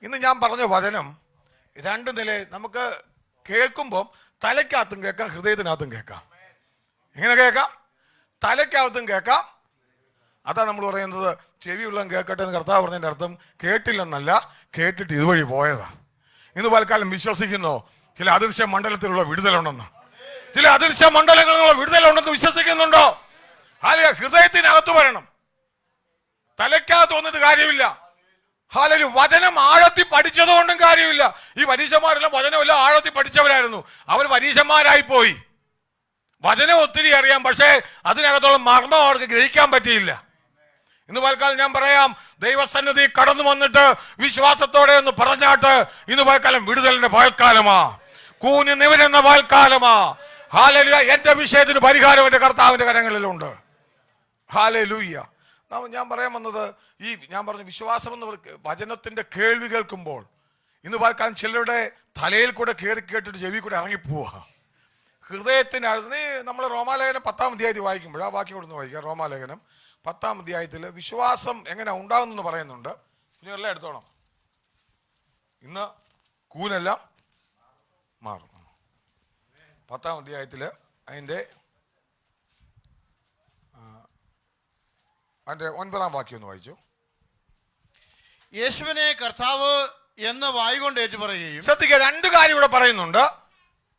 ഇന്ന് ഞാൻ പറഞ്ഞ വചനം 2 നില. നമുക്ക് കേൾക്കുമ്പം തലയ്ക്കകത്തും കേൾക്കാം, ഹൃദയത്തിനകത്തും കേൾക്കാം. എങ്ങനെ കേൾക്കാം? തലയ്ക്കകത്തും കേൾക്കാം. അതാ നമ്മൾ പറയുന്നത് ചെവിയുള്ള കേൾക്കട്ടെ എന്ന് കർത്താവ് പറഞ്ഞതിൻ്റെ അർത്ഥം കേട്ടില്ലെന്നല്ല, കേട്ടിട്ട് ഇതുവഴി പോയതാ. ഇന്ന് പലക്കാലം വിശ്വസിക്കുന്നു ചില അദൃശ്യ മണ്ഡലത്തിലുള്ള വിടുതലുണ്ടെന്ന്. ചില അദൃശ്യ മണ്ഡലങ്ങളിലുള്ള വിടുതലുണ്ടെന്ന് വിശ്വസിക്കുന്നുണ്ടോ? ഹല്ലേലൂയ. ഹൃദയത്തിനകത്ത് വരണം, തലയ്ക്കകത്ത് വന്നിട്ട് കാര്യമില്ല. ഹല്ലേലൂയ. വചനം ആഴത്തിൽ പഠിച്ചത് കൊണ്ടും കാര്യമില്ല. ഈ പരീക്ഷന്മാരെല്ലാം വചനമെല്ലാം ആഴത്തിൽ പഠിച്ചവരായിരുന്നു. അവർ പരീക്ഷന്മാരായി പോയി. വചനം ഒത്തിരി അറിയാം, പക്ഷേ അതിനകത്തോളം മർമ്മം അവർക്ക് ഗ്രഹിക്കാൻ പറ്റിയില്ല. ഇന്ന് പൽക്കാലം ഞാൻ പറയാം, ദൈവസന്നിധി കടന്നു വന്നിട്ട് വിശ്വാസത്തോടെ ഒന്ന് പറഞ്ഞാട്ട് ഇന്ന് പൽക്കാലം വിടുതലിന്റെ പൽക്കാലമാ, കൂനി നിവരുന്ന പൽക്കാലമാ. ഹല്ലേലൂയ. എന്റെ വിഷയത്തിന് പരിഹാരം എന്റെ കർത്താവിന്റെ കരങ്ങളിലുണ്ട്. ഹല്ലേലൂയ. ഞാൻ പറയാൻ വന്നത്, ഞാൻ പറഞ്ഞു വിശ്വാസം എന്ന് വചനത്തിന്റെ കേൾവി കേൾക്കുമ്പോൾ ഇന്ന് പൽക്കാലം ചിലരുടെ തലയിൽ കൂടെ കയറി കേട്ടിട്ട് ചെവി കൂടെ ഇറങ്ങിപ്പോവുക. ഹൃദയത്തിന് നമ്മൾ റോമാലേഖനം 10-ാം അധ്യായത്തിൽ വായിക്കുമ്പോൾ, ആ വാക്യം കൊടുന്ന് വായിക്കാം. റോമാലേഖനം 10-ാം അധ്യായത്തിൽ വിശ്വാസം എങ്ങനെ ഉണ്ടാകുന്നെന്ന് പറയുന്നുണ്ട്. കുഞ്ഞുങ്ങളെല്ലാം എടുത്തോണം. ഇന്ന് കൂനെല്ലാം മാറും. 10-ാം അധ്യായത്തിൽ അതിൻ്റെ 9-ാം വാക്യം ഒന്ന് വായിച്ചു. യേശുവിനെ കർത്താവ് എന്ന് വായുകൊണ്ട് ഏറ്റു പറയുകയും. ശ്രദ്ധിക്കുക, 2 കാര്യം ഇവിടെ പറയുന്നുണ്ട്.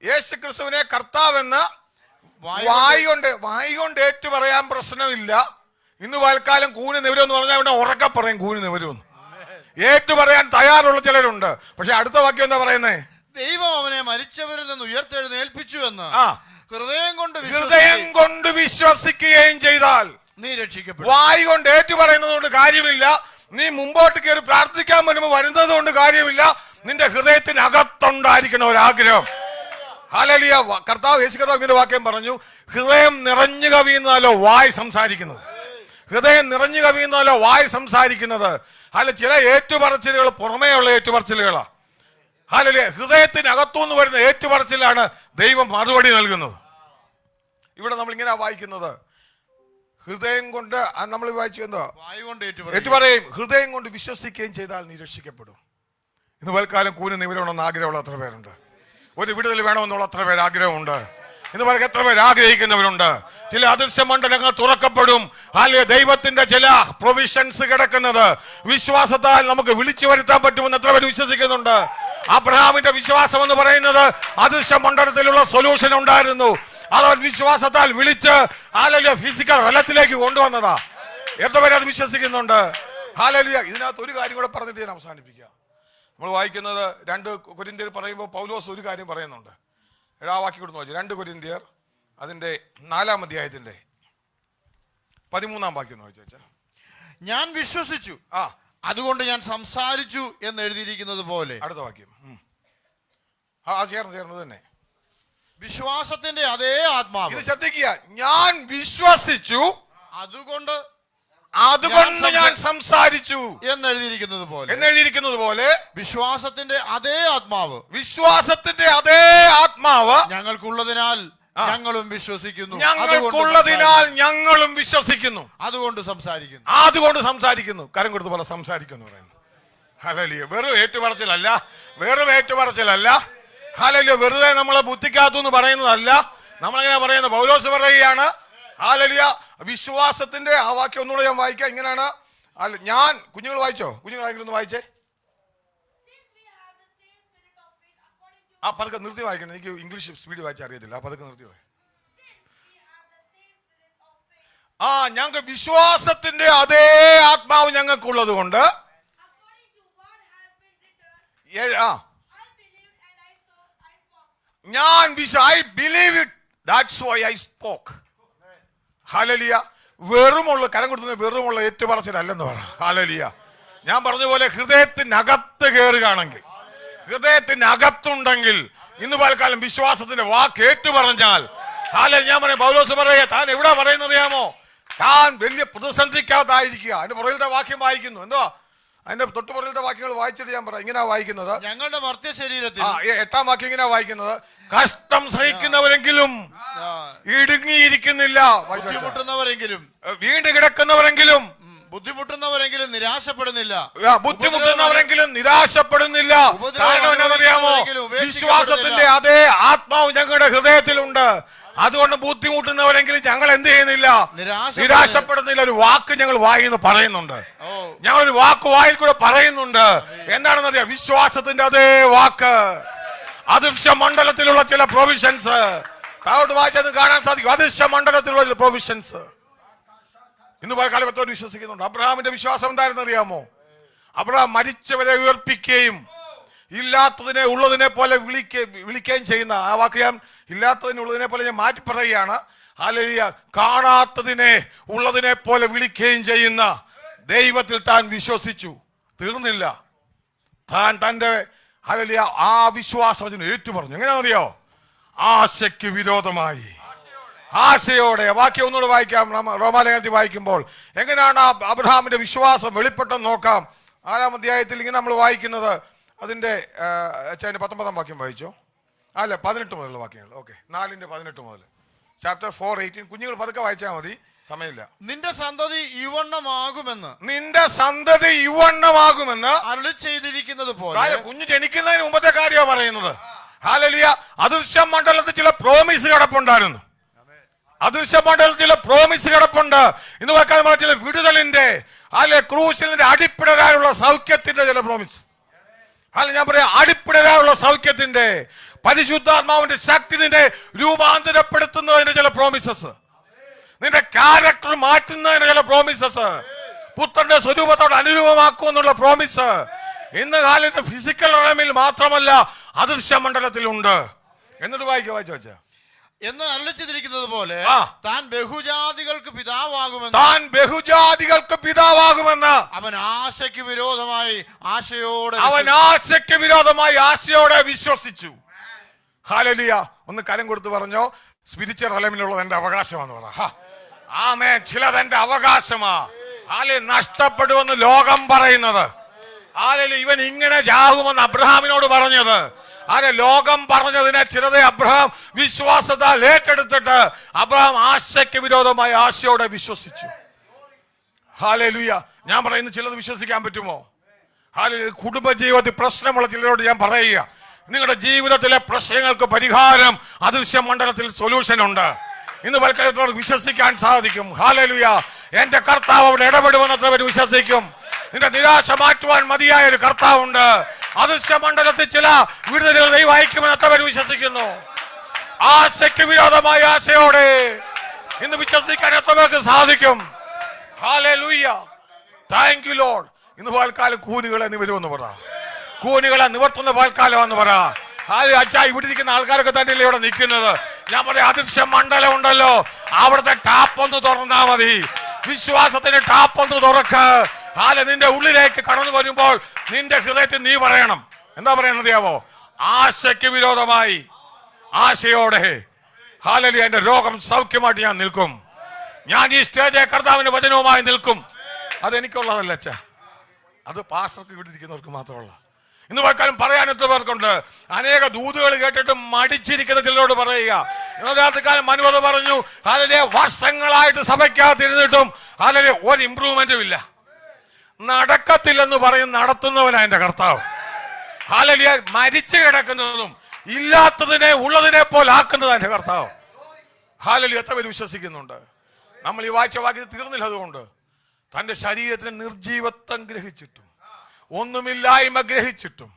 യേശു ക്രിസ്തുവിനെ കർത്താവെന്ന് വായുകൊണ്ട് ഏറ്റു പറയാൻ പ്രശ്നമില്ല. ഇന്ന് പൽക്കാലം കൂനി നിവരുമെന്ന് പറഞ്ഞാൽ ഇവിടെ ഉറക്കെ പറയും കൂനി നിവരുമെന്ന്. ഏറ്റു പറയാൻ തയ്യാറുള്ള ചിലരുണ്ട്. പക്ഷെ അടുത്ത വാക്യം എന്താ പറയുന്നേ? ദൈവം അവനെ മരിച്ചവരിൽ നിന്ന് ഉയർത്തെഴുന്നേൽപ്പിച്ചു എന്ന് ഹൃദയം കൊണ്ട് വിശ്വസിക്കുകയും ചെയ്താൽ നീ രക്ഷിക്കപ്പെടും. വായു കൊണ്ട് ഏറ്റു പറയുന്നത് കൊണ്ട് കാര്യമില്ല. നീ മുമ്പോട്ട് കയറി പ്രാർത്ഥിക്കാൻ വരുമ്പോൾ വരുന്നത് കൊണ്ട് കാര്യമില്ല. നിന്റെ ഹൃദയത്തിനകത്തുണ്ടായിരിക്കണം ഒരാഗ്രഹം. ഹല്ലേലൂയ. കർത്താവ് യേശു കർത്താവിന്റെ വാക്യം പറഞ്ഞു, ഹൃദയം നിറഞ്ഞു കവിയുന്നതല്ലോ വായ് സംസാരിക്കുന്നത്. ഹൃദയം നിറഞ്ഞു കവിയുന്നതല്ലോ വായ് സംസാരിക്കുന്നത്. അല്ല, ചില ഏറ്റുപറച്ചിലുകൾ പുറമേയുള്ള ഏറ്റുപറച്ചിലുകളാ. ഹല്ലേലൂയ. ഹൃദയത്തിനകത്തുനിന്ന് വരുന്ന ഏറ്റുപറച്ചിലാണ് ദൈവം മറുപടി നൽകുന്നത്. ഇവിടെ നമ്മൾ ഇങ്ങനെ വായിക്കുന്നത്, ഹൃദയം കൊണ്ട് നമ്മൾ വായിച്ചു എന്തോ ഏറ്റുപറയും ഹൃദയം കൊണ്ട് വിശ്വസിക്കുകയും ചെയ്താൽ നീ രക്ഷിക്കപ്പെടും. ഇന്ന് പൽക്കാലം കൂനി നിവരണമെന്ന് ആഗ്രഹമുള്ള എത്ര പേരുണ്ട്? ഒരു വിടുതൽ വേണമെന്നുള്ള എത്ര പേര് ആഗ്രഹമുണ്ട്? ഇന്ന് പറയുക എത്ര പേര് ആഗ്രഹിക്കുന്നവരുണ്ട്? ചില അദൃശ്യ മണ്ഡലങ്ങൾ തുറക്കപ്പെടും. അല്ലെങ്കിൽ ദൈവത്തിന്റെ ചില പ്രൊവിഷൻസ് കിടക്കുന്നത് വിശ്വാസത്താൽ നമുക്ക് വിളിച്ചു വരുത്താൻ പറ്റുമെന്ന് എത്ര പേര് വിശ്വസിക്കുന്നുണ്ട്? അബ്രഹാമിന്റെ വിശ്വാസം എന്ന് പറയുന്നത് അദൃശ്യ മണ്ഡലത്തിലുള്ള സൊല്യൂഷൻ ഉണ്ടായിരുന്നു. അതവൻ വിശ്വാസത്താൽ വിളിച്ച് ഹല്ലേലൂയ ഫിസിക്കൽ തലത്തിലേക്ക് കൊണ്ടുവന്നതാ. എത്ര പേര് അത് വിശ്വസിക്കുന്നുണ്ട്? ഹല്ലേലൂയ. ഇതിനകത്ത് ഒരു കാര്യം കൂടെ പറഞ്ഞിട്ട് ഞാൻ അവസാനിപ്പിക്കാം. നമ്മൾ വായിക്കുന്നത് 2 കൊരിന്ത്യർ പറയുമ്പോൾ പൗലോസ് ഒരു കാര്യം പറയുന്നുണ്ട്. വാക്കി കൊടുത്ത് വായിച്ചു. 2 കൊരിന്ത്യർ അതിന്റെ 4-ാം അധ്യായത്തിന്റെ 13-ാം വാക്യം ഒന്ന് വായിച്ചു വെച്ചാൽ, ഞാൻ വിശ്വസിച്ചു അതുകൊണ്ട് ഞാൻ സംസാരിച്ചു എന്ന് എഴുതിയിരിക്കുന്നത് പോലെ. അടുത്ത വാക്യം ചേർന്നത് തന്നെ, വിശ്വാസത്തിന്റെ അതേ ആത്മാവ്. ഇത് ശ്രദ്ധിക്കുക, ഞാൻ വിശ്വസിച്ചു അതുകൊണ്ട് ഞാൻ സംസാരിച്ചു എന്നെഴുതിയിരിക്കുന്നത് പോലെ വിശ്വാസത്തിന്റെ അതേ ആത്മാവ് ഞങ്ങൾക്കുള്ളതിനാൽ ഞങ്ങളും വിശ്വസിക്കുന്നു. അതുകൊണ്ട് സംസാരിക്കുന്നു. കരം കൊടുത്ത് പോലെ സംസാരിക്കുന്നു പറയുന്നു. ഹല്ലേലൂയ. വെറും ഏറ്റുപറച്ചിലല്ല. ഹല്ലേലൂയ. വെറുതെ നമ്മളെ ബുദ്ധിക്കാത്തു എന്ന് പറയുന്നതല്ല. നമ്മളെങ്ങനെ പറയുന്നത്? പൗലോസ് പറയുകയാണ്, ഹല്ലേലൂയ, വിശ്വാസത്തിന്റെ ആ വാക്യം ഒന്നുകൂടെ ഞാൻ വായിക്കാം. ഇങ്ങനെയാണ്. ഞാൻ കുഞ്ഞുങ്ങൾ വായിച്ചോ? കുഞ്ഞുങ്ങളായെങ്കിലും ഒന്ന് വായിച്ചേ. പതുക്കെ നിർത്തി വായിക്കണം. എനിക്ക് ഇംഗ്ലീഷ് സ്പീഡ് വായിച്ചാൽ അറിയത്തില്ല. പതുക്കെ നിർത്തി വായി. ഞങ്ങൾക്ക് വിശ്വാസത്തിന്റെ അതേ ആത്മാവ് ഞങ്ങൾക്കുള്ളത് കൊണ്ട് I believe it, that's why I spoke. Hallelujah. വെറുമുള്ള കരം കൊടുക്കുന്ന വെറുമുള്ള ഏറ്റുപറച്ചിലല്ലെന്ന് പറ. ഹല്ലേലൂയ. ഞാൻ പറഞ്ഞ പോലെ ഹൃദയത്തിനകത്ത് കയറുകയാണെങ്കിൽ, ഹൃദയത്തിനകത്തുണ്ടെങ്കിൽ ഇന്ന് പലക്കാലം വിശ്വാസത്തിന്റെ വാക്ക് ഏറ്റുപറഞ്ഞാൽ, ഹല്ലേലൂയ. ഞാൻ പറയാം, പൗലോസ് പറയുക, താൻ എവിടെ പറയുന്നത് അറിയാമോ? താൻ വലിയ പ്രതിസന്ധിക്കകത്തായിരിക്കുക. അതിന്റെ പുറകിലത്തെ വാക്യം വായിക്കുന്നു. എന്തോ അതിന്റെ തൊട്ടുപുറകിലത്തെ വാക്യങ്ങൾ വായിച്ചിട്ട് ഞാൻ പറയാം. ഇങ്ങനെ വായിക്കുന്നത്, ഞങ്ങളുടെ മർത്യ ശരീരത്തിൽ 8-ാം വാക്യം ഇങ്ങനെ വായിക്കുന്നത്, കഷ്ടം സഹിക്കുന്നവരെങ്കിലും ഇടുങ്ങിയിരിക്കുന്നില്ല, ബുദ്ധിമുട്ടുന്നവരെങ്കിലും വീണ് കിടക്കുന്നവരെങ്കിലും ബുദ്ധിമുട്ടുന്നവരെങ്കിലും നിരാശപ്പെടുന്നില്ല. കാരണം എന്നറിയാമോ? വിശ്വാസത്തിന്റെ അതേ ആത്മാവ് ഞങ്ങളുടെ ഹൃദയത്തിലുണ്ട്. അതുകൊണ്ട് ബുദ്ധിമുട്ടുന്നവരെങ്കിലും ഞങ്ങൾ എന്ത് ചെയ്യുന്നില്ല, നിരാശപ്പെടുന്നില്ല. ഒരു വാക്ക് ഞങ്ങൾ വായിന്ന് പറയുന്നുണ്ട്. ഞങ്ങളൊരു വാക്ക് വായിൽ കൂടെ പറയുന്നുണ്ട്. എന്താണെന്നറിയാം? വിശ്വാസത്തിന്റെ അതേ വാക്ക്. അദൃശ്യ മണ്ഡലത്തിലുള്ള ചില പ്രൊവിഷൻസ് താഴോട്ട് വായിച്ചത് കാണാൻ സാധിക്കും. അദൃശ്യ മണ്ഡലത്തിലുള്ള ചില പ്രൊവിഷൻസ് ഇന്ന് കാലത്തോട് വിശ്വസിക്കുന്നുണ്ട്. അബ്രഹാമിന്റെ വിശ്വാസം എന്തായിരുന്നു അറിയാമോ? അബ്രഹാം മരിച്ചവരെ ഉയർപ്പിക്കുകയും ഇല്ലാത്തതിനെ ഉള്ളതിനെ പോലെ വിളിക്കുകയും ചെയ്യുന്ന ആ വാക്ക് ഞാൻ ഇല്ലാത്തതിനുള്ളതിനെ പോലെ ഞാൻ മാറ്റി പറയുകയാണ്. ഹല്ലേലൂയ. കാണാത്തതിനെ ഉള്ളതിനെ പോലെ വിളിക്കുകയും ചെയ്യുന്ന ദൈവത്തിൽ താൻ വിശ്വസിച്ചു. തീർന്നില്ല. താൻ തൻ്റെ ഹല്ലേലൂയ ആ വിശ്വാസം ഏറ്റുപറഞ്ഞു. എങ്ങനെയാണെന്നറിയോ? ആശയ്ക്ക് വിരോധമായി, ആശയോടെ. വാക്യം ഒന്നുകൂടെ വായിക്കാം. റോമാലേഖനത്തിൽ വായിക്കുമ്പോൾ എങ്ങനെയാണ് അബ്രഹാമിന്റെ വിശ്വാസം വെളിപ്പെട്ടെന്ന് നോക്കാം. 6-ാം അധ്യായത്തിൽ ഇങ്ങനെ നമ്മൾ വായിക്കുന്നത്. അതിൻ്റെ 19-ാം വാക്യം വായിച്ചോ? അല്ല, 18 മുതലുള്ള വാക്യങ്ങൾ. ഓക്കെ, 4:18 മുതൽ. ചാപ്റ്റർ 4:18. കുഞ്ഞുങ്ങൾ പതുക്കെ വായിച്ചാൽ മതി, സമയമില്ല. നിന്റെ സന്തതി ഇവണ്ണമാകുമെന്ന്, നിന്റെ സന്തതി ഇവണ്ണമാകുമെന്ന് അരുളി ചെയ്തിരിക്കുന്നത് പോലെ. കുഞ്ഞ് ജനിക്കുന്നതിന് മുമ്പത്തെ കാര്യമാണ് പറയുന്നത്. ഹല്ലേലൂയ. അദൃശ്യ മണ്ഡലത്തിൽ ചില പ്രോമിസ് കിടപ്പുണ്ടായിരുന്നു. അദൃശ്യ മണ്ഡലത്തിൽ ചില പ്രോമിസ് കിടപ്പുണ്ട്. ഇന്ന് വെക്കാൻ ചില വിടുതലിന്റെ ക്രൂശിലിന്റെ അടിപ്പിടരായുള്ള സൗഖ്യത്തിന്റെ ചില പ്രോമിസ്. ഞാൻ പറയാം, അടിപ്പിടരായുള്ള സൗഖ്യത്തിന്റെ, പരിശുദ്ധാത്മാവിന്റെ ശക്തി നിന്നെ രൂപാന്തരപ്പെടുത്തുന്നതിന്റെ ചില പ്രോമിസസ്, നിന്റെ ക്യാരക്ടർ മാറ്റുന്നതിന്റെ ചില പ്രോമിസസ്, പുത്രന്റെ സ്വരൂപത്തോട് അനുരൂപമാക്കുമെന്നുള്ള പ്രോമിസ് ഇന്ന് കാലത്ത് ഫിസിക്കൽ റേമിൽ മാത്രമല്ല അദൃശ്യ മണ്ഡലത്തിലുണ്ട്. എന്നിട്ട് വായിച്ചു വെച്ചാ എന്ന് അരുളി ചെയ്തിരിക്കുന്നത് പോലെ താൻ ബഹുജാതികൾക്ക് പിതാവാകുമെന്ന്, താൻ ബഹുജാതികൾക്ക് പിതാവാകുമെന്ന് അവൻ ആശയ്ക്ക് വിരോധമായി ആശയോടെ വിശ്വസിച്ചു. ഹല്ലേലൂയ. ഒന്ന് കരം കൊടുത്ത് പറഞ്ഞോ, സ്പിരിച്വൽ റലമിലുള്ളത് എന്റെ അവകാശമാണെന്ന് പറ. ആമേൻ. ചിലതെന്റെ അവകാശമാ. നഷ്ടപ്പെടുമെന്ന് ലോകം പറയുന്നത്. ഇവൻ ഇങ്ങനെ ചാകുമെന്ന് അബ്രഹാമിനോട് പറഞ്ഞത്. ലോകം പറഞ്ഞതിനെ ചിലതെ അബ്രഹാം വിശ്വാസത്താൽ ഏറ്റെടുത്തിട്ട് അബ്രഹാം ആശയ്ക്ക് വിരോധമായി ആശയോടെ വിശ്വസിച്ചു. ഹല്ലേലൂയ. ഞാൻ പറയുന്നത് ചിലത് വിശ്വസിക്കാൻ പറ്റുമോ? ഹല്ലേലൂയ. കുടുംബജീവിതത്തിൽ പ്രശ്നമുള്ള ചിലരോട് ഞാൻ പറയുക, നിങ്ങളുടെ ജീവിതത്തിലെ പ്രശ്നങ്ങൾക്ക് പരിഹാരം അദൃശ്യ മണ്ഡലത്തിൽ സൊല്യൂഷൻ ഉണ്ട്. ഇന്ന് വൽക്കരത്തോട് വിശ്വസിക്കാൻ സാധിക്കും. ഹല്ലേലൂയ. എന്റെ കർത്താവ് അവിടെ ഇടപെടുമെന്ന് എത്ര പേര് വിശ്വസിക്കും? നിന്റെ നിരാശ മാറ്റുവാൻ മതിയായ ഒരു കർത്താവുണ്ട്. അദൃശ്യ മണ്ഡലത്തിൽ ചില വിടുതലുകൾ ദൈവം അയക്കുമെന്ന് എത്ര പേര് വിശ്വസിക്കുന്നു? ആശയ്ക്ക് വിരോധമായ ആശയോടെ ഇന്ന് വിശ്വസിക്കാൻ എത്ര പേർക്ക് സാധിക്കും? ഹല്ലേലൂയ. Thank you Lord. ഇന്ന് പകൽക്കാലം കൂനുകളെ നിവരുമെന്ന് പറ. കൂനുകളെ നിവർത്തുന്ന പകൽക്കാലം പറ. അച്ഛാ, ഇവിടെ ഇരിക്കുന്ന ആൾക്കാരൊക്കെ തന്നെയല്ലേ ഇവിടെ നിൽക്കുന്നത്. ഞാൻ പറയാം, അദൃശ്യ മണ്ഡലം ഉണ്ടല്ലോ, അവിടുത്തെ ടാപ്പ് ഒന്ന് തുറന്നാ മതി. വിശ്വാസത്തിന്റെ ടാപ്പ് ഒന്ന് തുറക്ക്. നിന്റെ ഉള്ളിലേക്ക് കടന്നു വരുമ്പോൾ നിന്റെ ഹൃദയത്തിൽ നീ പറയണം. എന്താ പറയണത് അറിയാമോ? ആശയ്ക്ക് വിരോധമായി ആശയോടെ. ഹല്ലേലൂയ. എന്റെ രോഗം സൗഖ്യമായിട്ട് ഞാൻ നിൽക്കും. ഞാൻ ഈ സ്റ്റേജ് കർത്താവിന്റെ വചനവുമായി നിൽക്കും. അതെനിക്കുള്ളതല്ല അച്ഛാ, അത് പാസ്റ്റർക്ക് ഇവിടെ ഇരിക്കുന്നവർക്ക് മാത്രമുള്ള. ഇന്ന് വാക്കാലും പറയാൻ എത്ര പേർക്കുണ്ട്? അനേക ദൂതുകൾ കേട്ടിട്ട് മടിച്ചിരിക്കുന്ന ചിലരോട് പറയുക. ഇന്നത്തെ കാലം മനുവത് പറഞ്ഞു, ഹല്ലേലൂയ, വർഷങ്ങളായിട്ട് സഭയ്ക്കകത്തിരുന്നിട്ടും ഹല്ലേലൂയ ഒരു ഇമ്പ്രൂവ്മെന്റും ഇല്ല. നടക്കത്തില്ലെന്ന് പറയും നടത്തുന്നവനാ എന്റെ കർത്താവ്. ഹല്ലേലൂയ. മരിച്ചു കിടക്കുന്നതും ഇല്ലാത്തതിനെ ഉള്ളതിനെ പോലെ ആക്കുന്നതാ എന്റെ കർത്താവ്. ഹല്ലേലൂയ. എത്ര പേര് വിശ്വസിക്കുന്നുണ്ട്? നമ്മൾ ഈ വായിച്ച വാക്യത്തിൽ തീർന്നില്ല. അതുകൊണ്ട് തന്റെ ശരീരത്തിന് നിർജീവത്വം ഗ്രഹിച്ചിട്ടും ഒന്നുമില്ലായ്മ ഗ്രഹിച്ചിട്ടും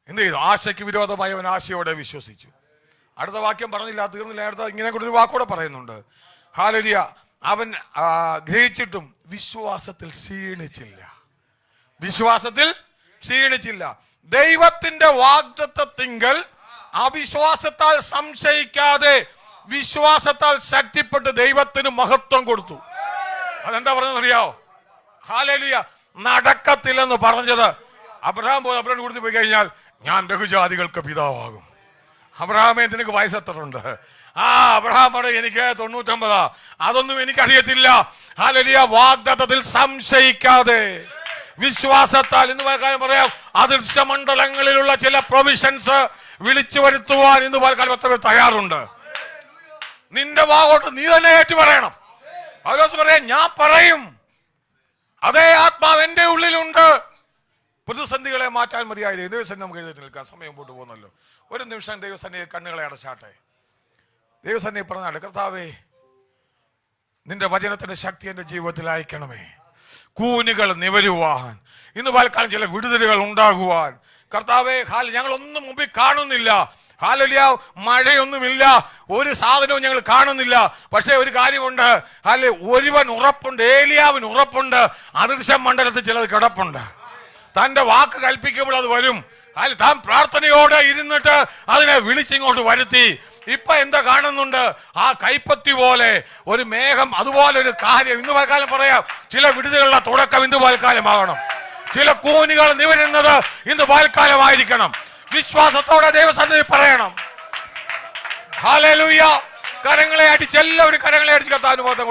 എന്ത് ചെയ്തു? ആശയ്ക്ക് വിരോധമായി അവൻ ആശയോടെ വിശ്വസിച്ചു. അടുത്ത വാക്യം പറഞ്ഞില്ല, തീർന്നില്ല. അടുത്ത ഇങ്ങനെ കൂടെ ഒരു വാക്കൂടെ പറയുന്നുണ്ട്. ഹല്ലേലൂയ. അവൻ ഗ്രഹിച്ചിട്ടും വിശ്വാസത്തിൽ ക്ഷീണിച്ചില്ല. വിശ്വാസത്തിൽ ക്ഷീണിച്ചില്ല. ദൈവത്തിന്റെ വാഗ്ദത്തത്തിങ്കൽ അവിശ്വാസത്താൽ സംശയിക്കാതെ വിശ്വാസത്താൽ ശക്തിപ്പെട്ട് ദൈവത്തിന് മഹത്വം കൊടുത്തു. അതെന്താ പറഞ്ഞത് അറിയാവോ? ഹല്ലേലൂയ. നടക്കത്തില്ലെന്ന് പറഞ്ഞത് അബ്രഹാം കൊടുത്തു പോയി കഴിഞ്ഞാൽ ഞാൻ ബഹുജാതികൾക്ക് പിതാവാകും. അബ്രഹാമേ, നിനക്ക് വയസ്സ് എത്രയുണ്ട്? അബ്രഹാം പറയും, എനിക്ക് 99. അതൊന്നും എനിക്കറിയത്തില്ല. ഹല്ലേലൂയ. വാഗ്ദത്തത്തിൽ സംശയിക്കാതെ വിശ്വാസത്താൽ. ഇന്ന് പറയാം, അദൃശ്യ മണ്ഡലങ്ങളിലുള്ള ചില പ്രൊവിഷൻസ് വിളിച്ചു വരുത്തുവാൻ ഇന്ന് പലക്കാലം എത്ര പേർ തയ്യാറുണ്ട്? നിന്റെ വാഗോട്ട് നീ തന്നെ ഏറ്റു പറയണം. പൗലോസ് പറയാം, ഞാൻ പറയും, അതേ ആത്മാവ് എന്റെ ഉള്ളിലുണ്ട്. പ്രതിസന്ധികളെ മാറ്റാൻ മതിയായ ദൈവസന്നിധി നമുക്ക് എഴുതി നിൽക്കാം. സമയം പോട്ട് പോകുന്നല്ലോ. ഒരു നിമിഷം ദൈവസന്നിധി കണ്ണുകളെ അടച്ചാട്ടെ. ദൈവസന്നിധി പറഞ്ഞാട്ടെ, കർത്താവേ, നിന്റെ വചനത്തിന്റെ ശക്തി എന്റെ ജീവിതത്തിൽ അയക്കണമേ. കൂനുകൾ നിവരുവാൻ, ഇന്ന് പലക്കാലം ചില വിടുതലുകൾ ഉണ്ടാകുവാൻ. കർത്താവേ, ഞങ്ങളൊന്നും മുമ്പിൽ കാണുന്നില്ല. ഹല്ലേലൂയ. മഴയൊന്നുമില്ല, ഒരു സാധനവും ഞങ്ങൾ കാണുന്നില്ല. പക്ഷേ ഒരു കാര്യമുണ്ട്, ഒരുവൻ ഉറപ്പുണ്ട്, ഏലിയാവിന് ഉറപ്പുണ്ട്, അദൃശ്യ മണ്ഡലത്തിൽ ചിലത് കിടപ്പുണ്ട്. തന്റെ വാക്ക് കൽപ്പിക്കുമ്പോൾ അത് വരും. അതിൽ താൻ പ്രാർത്ഥനയോടെ ഇരുന്നിട്ട് അതിനെ വിളിച്ചിങ്ങോട്ട് വരുത്തി. ഇപ്പൊ എന്താ കാണുന്നുണ്ട്? ആ കൈപ്പത്തി പോലെ ഒരു മേഘം, അതുപോലെ ഒരു കാര്യം ഇന്ന് പൽക്കാലം പറയാം. ചില വിടുതലുകളുടെ തുടക്കം ഇന്ന് പൽക്കാലമാകണം. ചില കൂനികൾ നിവരുന്നത് ഇന്ന് പൽക്കാലമായിരിക്കണം. വിശ്വാസത്തോടെ ദൈവസന്നിധി പറയണം. ഹല്ലേലൂയ. കരങ്ങളെ അടിച്ച്, എല്ലാവരും കരങ്ങളെ അടിച്ച് കർത്താവിന് മഹത്വം